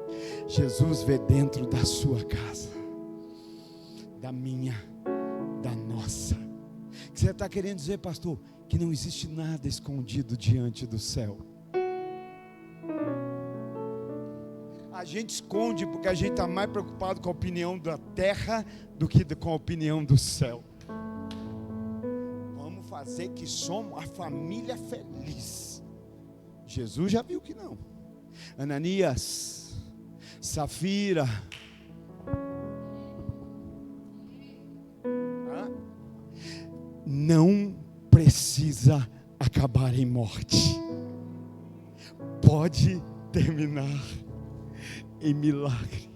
Jesus vê dentro da sua casa, da minha, da nossa. O que você está querendo dizer, pastor? Que não existe nada escondido diante do céu. A gente esconde porque a gente está mais preocupado com a opinião da terra do que com a opinião do céu. Vamos fazer que somos a família feliz. Jesus já viu que não. Ananias, Safira, não precisa acabar em morte, pode terminar em milagre.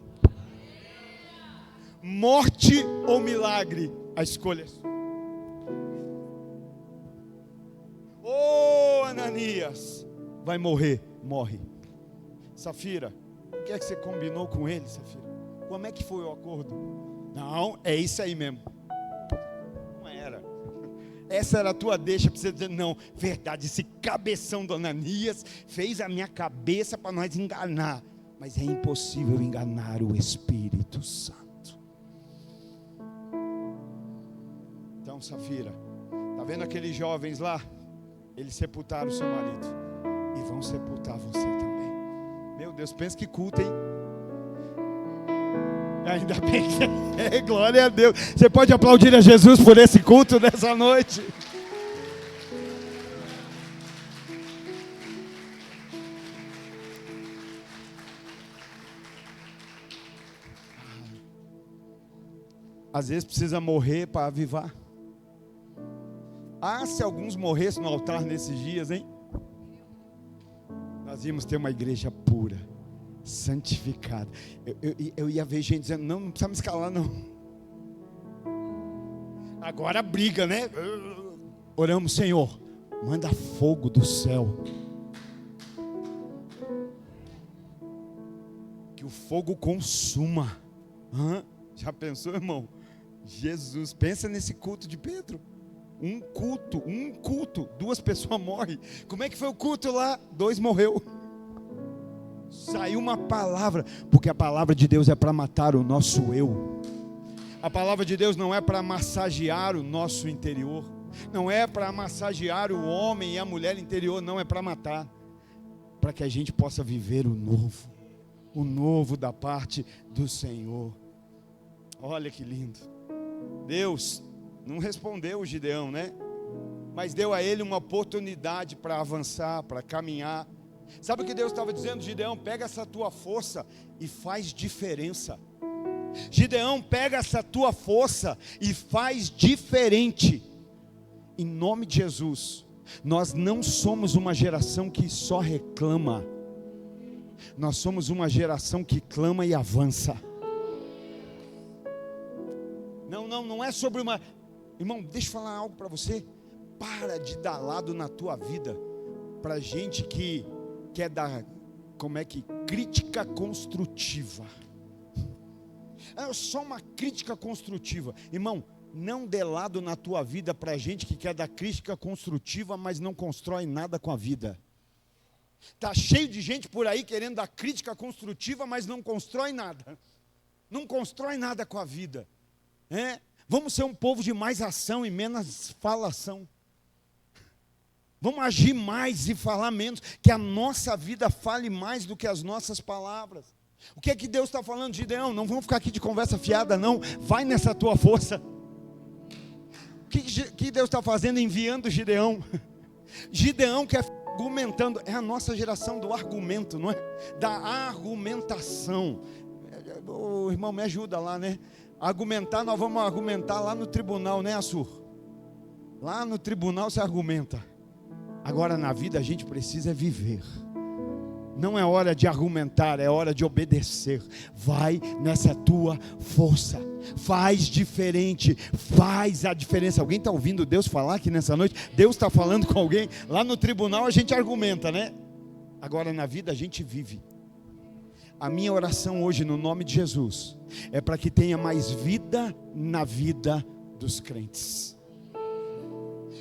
Morte ou milagre, a escolha é sua. Ananias, vai morrer, morre. Safira, que é que você combinou com ele, Safira? Como é que foi o acordo? Não, é isso aí mesmo. Não era. Essa era a tua deixa para você dizer, não, verdade, esse cabeção do Ananias fez a minha cabeça para nós enganar. Mas é impossível enganar o Espírito Santo. Então, Safira, está vendo aqueles jovens lá? Eles sepultaram o seu marido. E vão sepultar você também. Meu Deus, pensa que culto, hein? Ainda bem que glória a Deus. Você pode aplaudir a Jesus por esse culto nessa noite. Às vezes precisa morrer para avivar. Se alguns morressem no altar nesses dias, hein? Nós íamos ter uma igreja pura, santificada. Eu ia ver gente dizendo, não precisa me escalar não. Agora briga, né? Oramos, Senhor, manda fogo do céu. Que o fogo consuma. Já pensou, irmão? Jesus, pensa nesse culto de Pedro. Um culto, 2 pessoas morrem. Como é que foi o culto lá? 2 morreu. Saiu uma palavra, porque a palavra de Deus é para matar o nosso eu. A palavra de Deus não é para massagear o nosso interior. Não é para massagear o homem e a mulher interior, não, é para matar. Para que a gente possa viver o novo da parte do Senhor. Olha que lindo. Deus não respondeu o Gideão, né? Mas deu a ele uma oportunidade para avançar, para caminhar. Sabe o que Deus estava dizendo? Gideão, pega essa tua força e faz diferença. Gideão, pega essa tua força e faz diferente. Em nome de Jesus, nós não somos uma geração que só reclama. Nós somos uma geração que clama e avança. Não é sobre uma... Irmão, deixa eu falar algo para você. Para de dar lado na tua vida para gente que quer dar, crítica construtiva. É só uma crítica construtiva. Irmão, não dê lado na tua vida para gente que quer dar crítica construtiva, mas não constrói nada com a vida. Está cheio de gente por aí querendo dar crítica construtiva, mas não constrói nada. Não constrói nada com a vida. Vamos ser um povo de mais ação e menos falação. Vamos agir mais e falar menos. Que a nossa vida fale mais do que as nossas palavras. O que é que Deus está falando, Gideão? Não vamos ficar aqui de conversa fiada, não. Vai nessa tua força. O que Deus está fazendo? Enviando Gideão. Gideão quer argumentando. É a nossa geração do argumento, não é? Da argumentação. O irmão, me ajuda lá, né? Argumentar, nós vamos argumentar lá no tribunal, né, Assur? Lá no tribunal se argumenta. Agora na vida a gente precisa viver. Não é hora de argumentar, é hora de obedecer. Vai nessa tua força. Faz diferente, faz a diferença. Alguém está ouvindo Deus falar aqui nessa noite? Deus está falando com alguém? Lá no tribunal a gente argumenta, né? Agora na vida a gente vive. A minha oração hoje, no nome de Jesus, é para que tenha mais vida na vida dos crentes.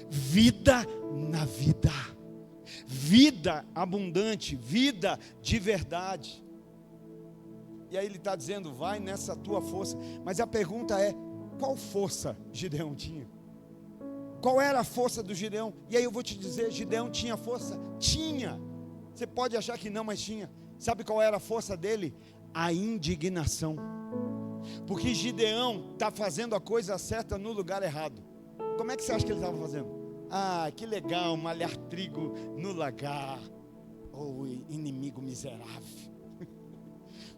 Vida na vida. Vida abundante, vida de verdade. E aí ele está dizendo, vai nessa tua força. Mas a pergunta é, qual força Gideão tinha? Qual era a força do Gideão? E aí eu vou te dizer, Gideão tinha força? Tinha. Você pode achar que não, mas tinha. Sabe qual era a força dele? A indignação. Porque Gideão está fazendo a coisa certa no lugar errado. Como é que você acha que ele estava fazendo? Que legal, malhar trigo no lagar. Inimigo miserável.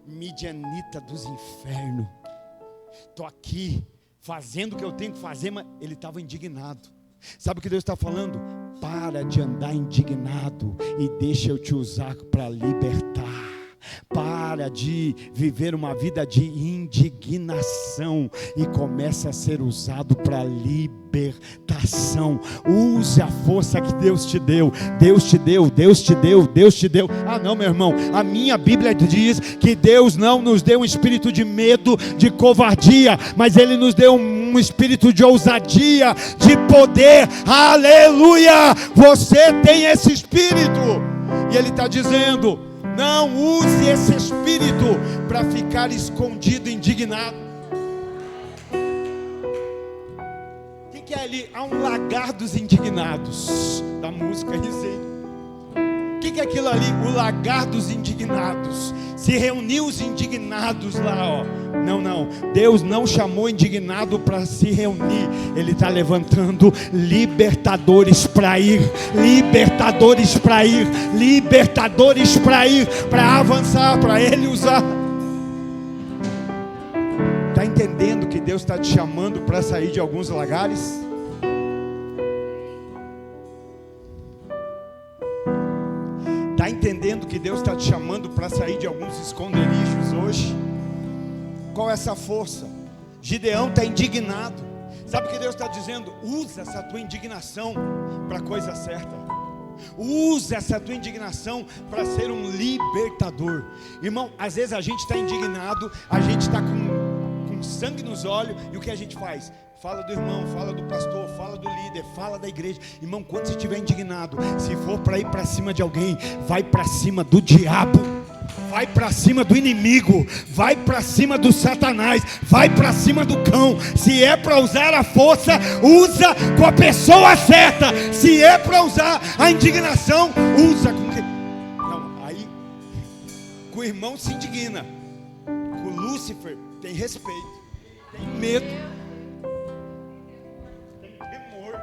Midianita dos infernos. Estou aqui fazendo o que eu tenho que fazer, mas ele estava indignado. Sabe o que Deus está falando? Para de andar indignado e deixa eu te usar para libertar. Para de viver uma vida de indignação e começa a ser usado para libertação. Use a força que Deus te deu. Deus te deu, Deus te deu, Deus te deu. Ah não, meu irmão, a minha Bíblia diz que Deus não nos deu um espírito de medo, de covardia, mas Ele nos deu um espírito de ousadia, de poder. Aleluia! Você tem esse espírito. E Ele está dizendo: não use esse espírito para ficar escondido, indignado. O que é ali? Há um lagar dos indignados. Da música Risei. O que é aquilo ali? O lagar dos indignados. Se reuniu os indignados lá, ó. Não, Deus não chamou indignado para se reunir. Ele está levantando libertadores para ir, libertadores para ir, libertadores para ir, para avançar, para Ele usar. Está entendendo que Deus está te chamando para sair de alguns lagares? Está entendendo que Deus está te chamando para sair de alguns esconderijos hoje? Qual é essa força? Gideão está indignado. Sabe o que Deus está dizendo? Usa essa tua indignação para a coisa certa. Usa essa tua indignação para ser um libertador. Irmão, às vezes a gente está indignado, a gente está com sangue nos olhos, e o que a gente faz? Fala do irmão, fala do pastor, fala do líder, fala da igreja. Irmão, quando você estiver indignado, se for para ir para cima de alguém, vai para cima do diabo, vai para cima do inimigo, vai para cima do Satanás, vai para cima do cão. Se é para usar a força, usa com a pessoa certa. Se é para usar a indignação, usa com quem? Não, aí com o irmão se indigna, com Lúcifer tem respeito, tem medo, tem temor,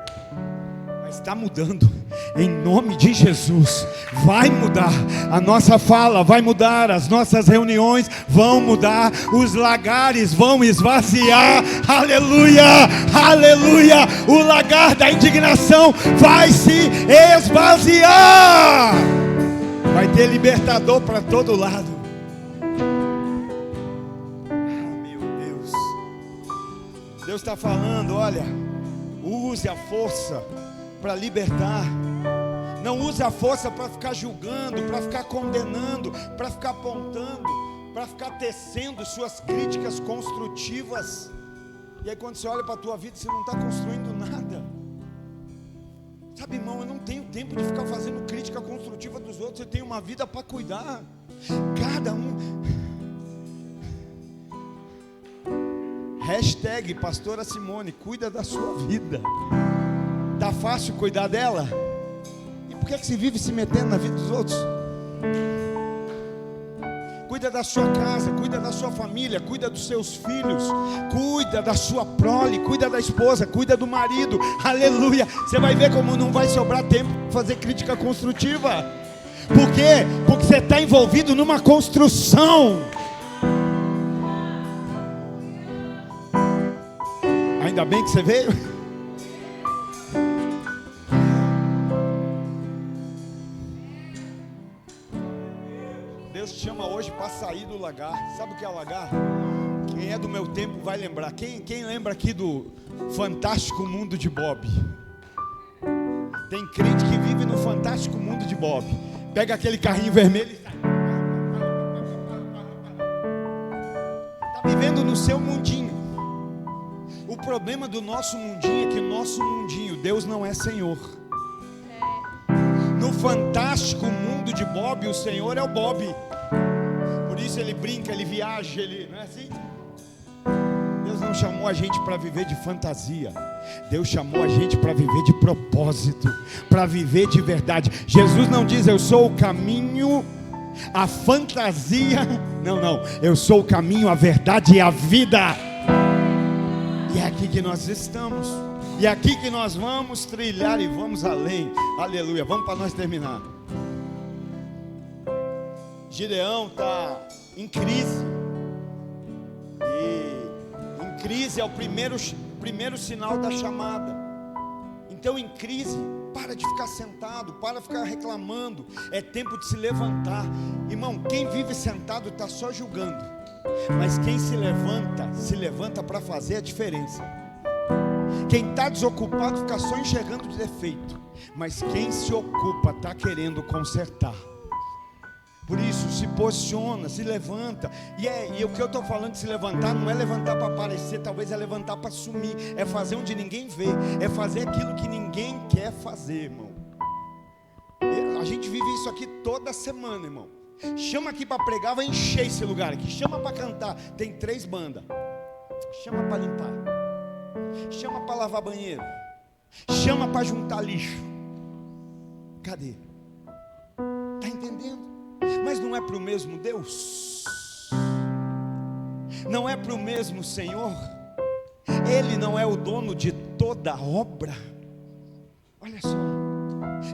mas está mudando. Em nome de Jesus, vai mudar. A nossa fala vai mudar, as nossas reuniões vão mudar, os lagares vão esvaziar. Aleluia, aleluia. O lagar da indignação vai se esvaziar. Vai ter libertador para todo lado. Meu Deus, Deus está falando: olha, use a força para libertar. Não use a força para ficar julgando, para ficar condenando, para ficar apontando, para ficar tecendo suas críticas construtivas. E aí quando você olha para a tua vida, você não está construindo nada. Sabe, irmão, eu não tenho tempo de ficar fazendo crítica construtiva dos outros. Eu tenho uma vida para cuidar. Cada um. Hashtag Pastora Simone, cuida da sua vida. Tá fácil cuidar dela? E por que você vive se metendo na vida dos outros? Cuida da sua casa, cuida da sua família, cuida dos seus filhos, cuida da sua prole, cuida da esposa, cuida do marido. Aleluia. Você vai ver como não vai sobrar tempo para fazer crítica construtiva. Por quê? Porque você está envolvido numa construção. Ainda bem que você veio. Deus te chama hoje para sair do lagar. Sabe o que é o lagar? Quem é do meu tempo vai lembrar. Quem lembra aqui do Fantástico Mundo de Bob? Tem crente que vive no Fantástico Mundo de Bob. Pega aquele carrinho vermelho e está vivendo no seu mundinho. O problema do nosso mundinho é que nosso mundinho, Deus não é Senhor. No Fantástico Mundo de Bob, o Senhor é o Bob. Por isso ele brinca, ele viaja, ele, não é assim? Deus não chamou a gente para viver de fantasia. Deus chamou a gente para viver de propósito, para viver de verdade. Jesus não diz: eu sou o caminho, a fantasia. Não, eu sou o caminho, a verdade e a vida. E é aqui que nós estamos. E é aqui que nós vamos trilhar e vamos além. Aleluia. Vamos para nós terminar. Gideão está em crise. E em crise é o primeiro sinal da chamada. Então em crise, Para de ficar sentado, para de ficar reclamando. É tempo de se levantar. Irmão, quem vive sentado está só julgando, mas quem se levanta para fazer a diferença. Quem está desocupado fica só enxergando o defeito, mas quem se ocupa está querendo consertar. Por isso, se posiciona, se levanta. E o que eu estou falando de se levantar, não é levantar para aparecer, talvez é levantar para sumir. É fazer onde ninguém vê, é fazer aquilo que ninguém quer fazer, irmão. A gente vive isso aqui toda semana, irmão. Chama aqui para pregar, vai encher esse lugar aqui. Chama para cantar, tem 3 bandas. Chama para limpar, chama para lavar banheiro, chama para juntar lixo. Cadê? Está entendendo? Mas não é para o mesmo Deus? Não é para o mesmo Senhor? Ele não é o dono de toda a obra? Olha só.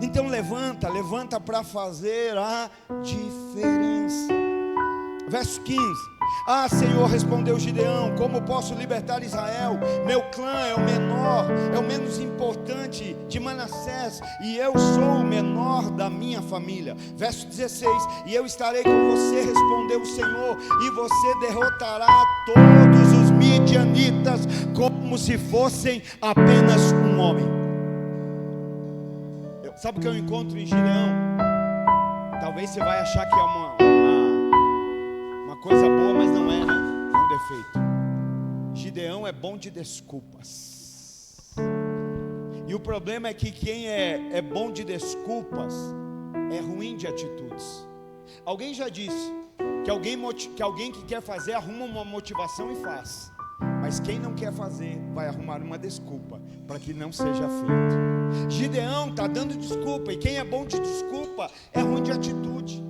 Então levanta para fazer a diferença. Verso 15. Ah, Senhor, respondeu Gideão, como posso libertar Israel? Meu clã é o menor, é o menos importante de Manassés, e eu sou o menor da minha família. Verso 16. E eu estarei com você, respondeu o Senhor, e você derrotará todos os midianitas, como se fossem apenas um homem. Sabe o que eu encontro em Gideão? Talvez você vai achar que é uma coisa boa, mas não é, né? É um defeito. Gideão é bom de desculpas. E o problema é que quem é bom de desculpas é ruim de atitudes. Alguém já disse que alguém que quer fazer arruma uma motivação e faz, mas quem não quer fazer vai arrumar uma desculpa para que não seja feito. Gideão está dando desculpa, e quem é bom de desculpa é ruim de atitude.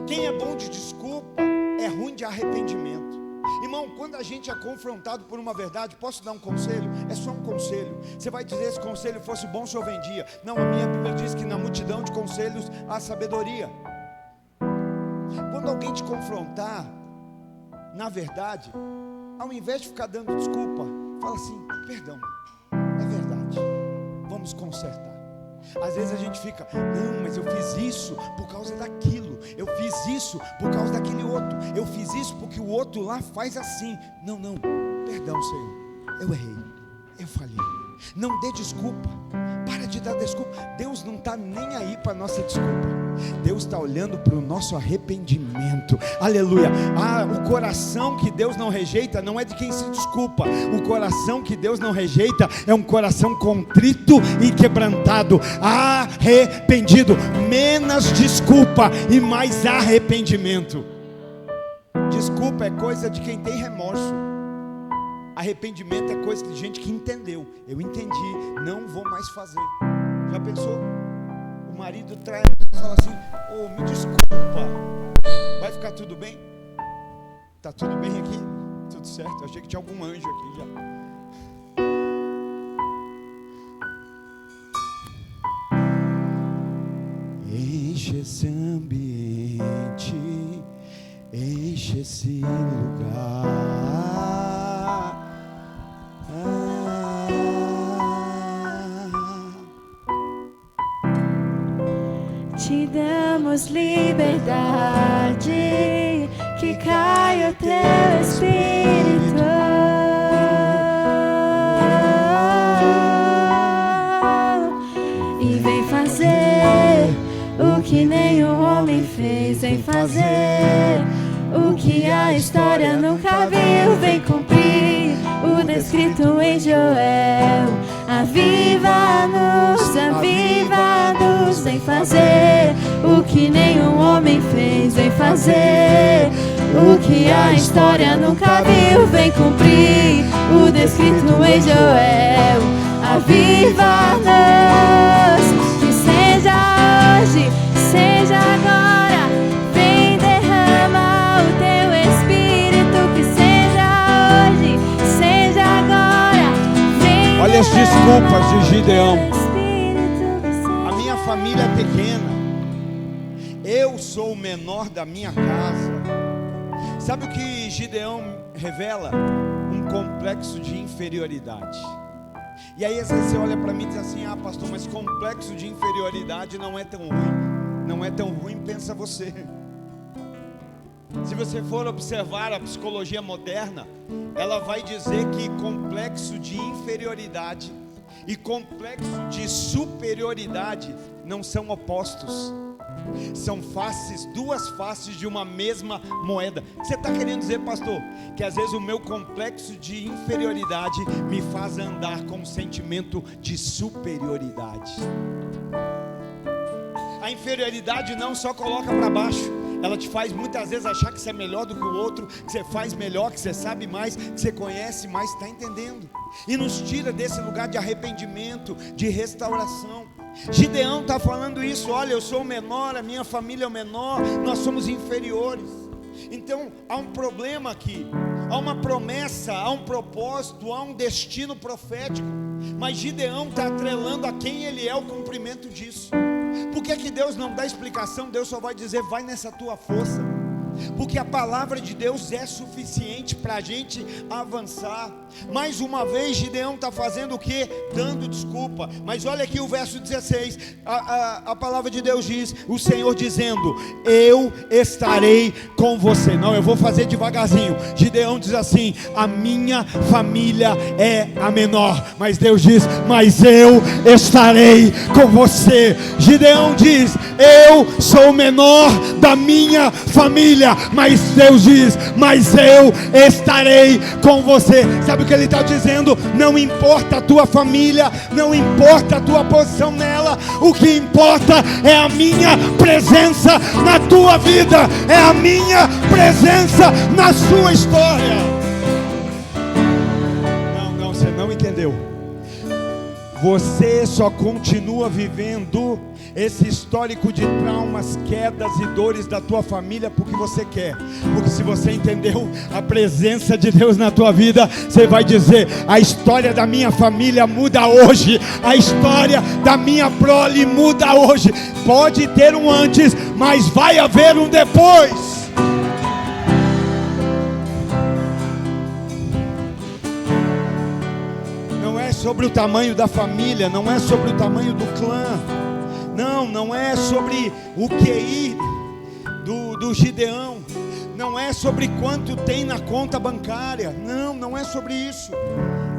Quem é bom de desculpa é ruim de arrependimento. Irmão, quando a gente é confrontado por uma verdade, posso dar um conselho? É só um conselho. Você vai dizer, se o conselho fosse bom, o senhor vendia. Não, a minha Bíblia diz que na multidão de conselhos há sabedoria. Quando alguém te confrontar, na verdade, ao invés de ficar dando desculpa, fala assim, perdão, é verdade, vamos consertar. Às vezes a gente fica, não, mas eu fiz isso por causa daquilo, eu fiz isso por causa daquele outro, eu fiz isso porque o outro lá faz assim. Não, perdão, Senhor, eu errei, eu falhei. Não dê desculpa, para de dar desculpa. Deus não está nem aí para a nossa desculpa. Deus está olhando para o nosso arrependimento. Aleluia. O coração que Deus não rejeita não é de quem se desculpa. O coração que Deus não rejeita é um coração contrito e quebrantado, arrependido. Menos desculpa e mais arrependimento. Desculpa é coisa de quem tem remorso. Arrependimento é coisa de gente que entendeu. Eu entendi, não vou mais fazer. Já pensou? O marido trai e fala assim, me desculpa, vai ficar tudo bem? Tá tudo bem aqui? Tudo certo, eu achei que tinha algum anjo aqui já. Enche esse ambiente, enche esse lugar. Te damos liberdade, que caia o teu Espírito. E vem fazer o que nenhum homem fez. Vem fazer o que a história nunca viu. Vem cumprir o descrito em Joel. Aviva-nos, aviva-nos. Vem fazer o que nenhum homem fez. Vem fazer o que a história nunca viu. Vem cumprir o descrito em Joel. Aviva-nos, que seja hoje, seja agora. Vem derrama o teu Espírito, que seja hoje, seja agora. Vem. Olha as desculpas de Gideão. A minha família é pequena, eu sou o menor da minha casa. Sabe o que Gideão revela? Um complexo de inferioridade. E aí às vezes você olha para mim e diz assim: ah, pastor, mas complexo de inferioridade não é tão ruim. Não é tão ruim, pensa você. Se você for observar a psicologia moderna, ela vai dizer que complexo de inferioridade e complexo de superioridade não são opostos, são faces, duas faces de uma mesma moeda. O que você está querendo dizer, pastor? Que às vezes o meu complexo de inferioridade me faz andar com um sentimento de superioridade. A inferioridade não só coloca para baixo, ela te faz muitas vezes achar que você é melhor do que o outro, que você faz melhor, que você sabe mais, que você conhece mais, está entendendo? E nos tira desse lugar de arrependimento, de restauração. Gideão está falando isso: olha, eu sou o menor, a minha família é o menor, nós somos inferiores. Então há um problema aqui, há uma promessa, há um propósito, há um destino profético, mas Gideão está atrelando a quem ele é o cumprimento disso. Por que que Deus não dá explicação? Deus só vai dizer: vai nessa tua força, porque a palavra de Deus é suficiente para a gente avançar. Mais uma vez Gideão está fazendo o que? Dando desculpa. Mas olha aqui o verso 16, a palavra de Deus diz, o Senhor dizendo: eu estarei com você. Não, eu vou fazer devagarzinho. Gideão diz assim: a minha família é a menor, mas Deus diz: mas eu estarei com você. Gideão diz: eu sou o menor da minha família, mas Deus diz: mas eu estarei com você. Sabe o que ele está dizendo? Não importa a tua família, não importa a tua posição nela, o que importa é a minha presença na tua vida, é a minha presença na sua história. Não, você não entendeu. Você só continua vivendo esse histórico de traumas, quedas e dores da tua família porque você quer. Porque se você entendeu a presença de Deus na tua vida, você vai dizer: a história da minha família muda hoje, a história da minha prole muda hoje. Pode ter um antes, mas vai haver um depois. Não é sobre o tamanho da família, não é sobre o tamanho do clã, não é sobre o QI do Gideão, não é sobre quanto tem na conta bancária, não é sobre isso.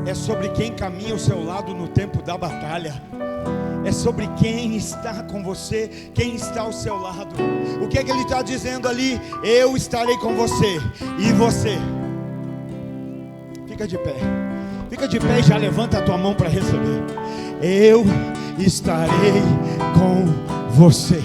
É sobre quem caminha ao seu lado no tempo da batalha. É sobre quem está com você, quem está ao seu lado. O que é que ele está dizendo ali? Eu estarei com você. E você? Fica de pé. Fica de pé e já levanta a tua mão para receber. Eu estarei com você.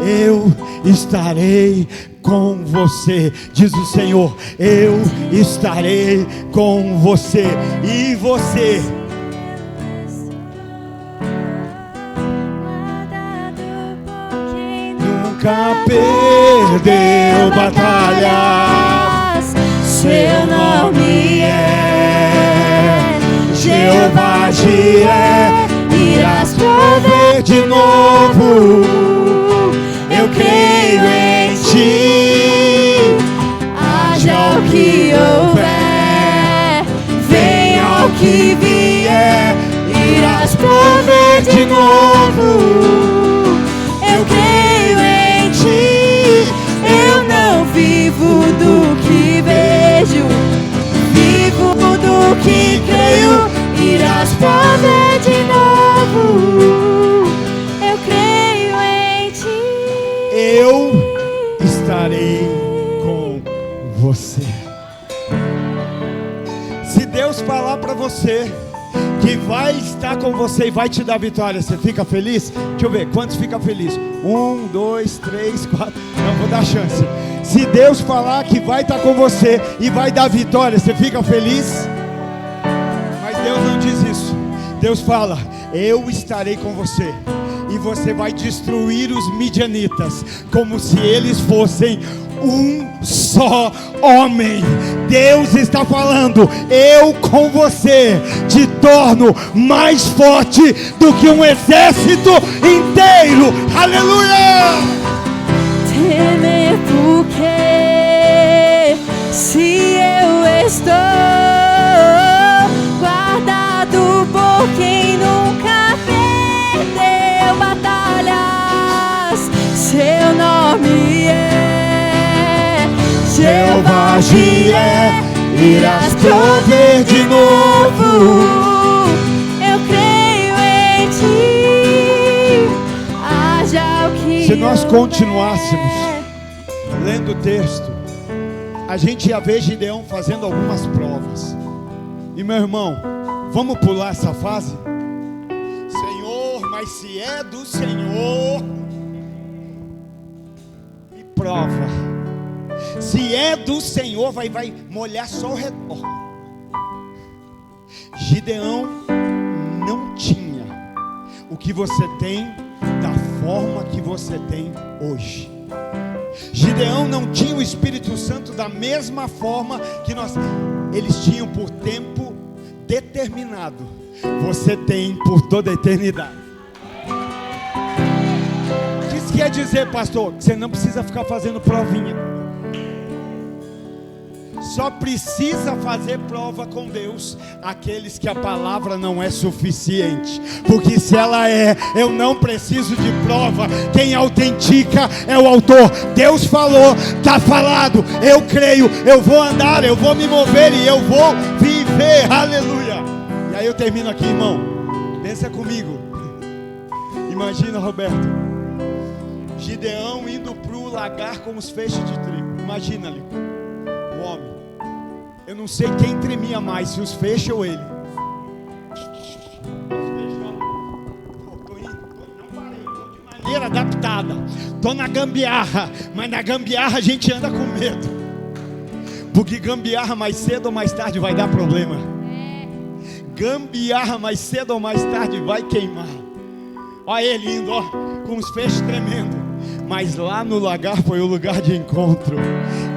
Eu estarei com você, diz o Senhor. Eu estarei com você. E você? Nunca perdeu batalhas. Seu nome é Jeová Jireh. Irás prover de novo. Eu creio em ti. Haja o que houver, venha o que vier, irás prover de novo. Eu creio em ti. Eu não vivo do que vejo, vivo do que creio. Irás prover de novo. Eu creio em ti. Eu estarei com você. Se Deus falar para você que vai estar com você e vai te dar vitória, você fica feliz? Deixa eu ver, quantos ficam felizes? 1, 2, 3, 4. Não, vou dar chance. Se Deus falar que vai estar com você e vai dar vitória, você fica feliz? Mas Deus não diz isso. Deus fala: eu estarei com você. E você vai destruir os midianitas como se eles fossem um só homem. Deus está falando: eu com você te torno mais forte do que um exército inteiro. Aleluia! Temer porque se eu estou guardado por Jeová Jiré, irás prover de novo. Eu creio em ti, haja o que se nós continuássemos lendo o texto, a gente ia ver Gideão fazendo algumas provas. E meu irmão, vamos pular essa fase? Senhor, mas se é do Senhor, me prova. Se é do Senhor, vai molhar só o redor. Gideão não tinha o que você tem da forma que você tem hoje. Gideão não tinha o Espírito Santo da mesma forma que eles tinham por tempo determinado. Você tem por toda a eternidade. O que isso quer dizer, pastor? Que você não precisa ficar fazendo provinha. Só precisa fazer prova com Deus aqueles que a palavra não é suficiente. Porque se ela é, eu não preciso de prova. Quem autentica é o autor. Deus falou, está falado. Eu creio, eu vou andar, eu vou me mover e eu vou viver. Aleluia. E aí eu termino aqui, irmão. Pensa comigo. Imagina, Roberto, Gideão indo para o lagar com os feixes de trigo. Imagina ali o homem. Eu não sei quem tremia mais, se os feixes ou ele. Não parei, estou de maneira adaptada. Estou na gambiarra, mas na gambiarra a gente anda com medo. Porque gambiarra mais cedo ou mais tarde vai dar problema. Gambiarra mais cedo ou mais tarde vai queimar. Olha ele indo, ó, com os feixes tremendo. Mas lá no lagar foi o lugar de encontro.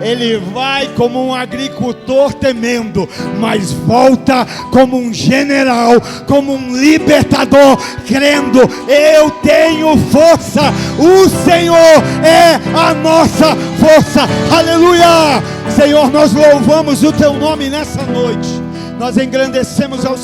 Ele vai como um agricultor temendo, mas volta como um general, como um libertador, crendo: eu tenho força, o Senhor é a nossa força. Aleluia! Senhor, nós louvamos o teu nome nessa noite. Nós engrandecemos ao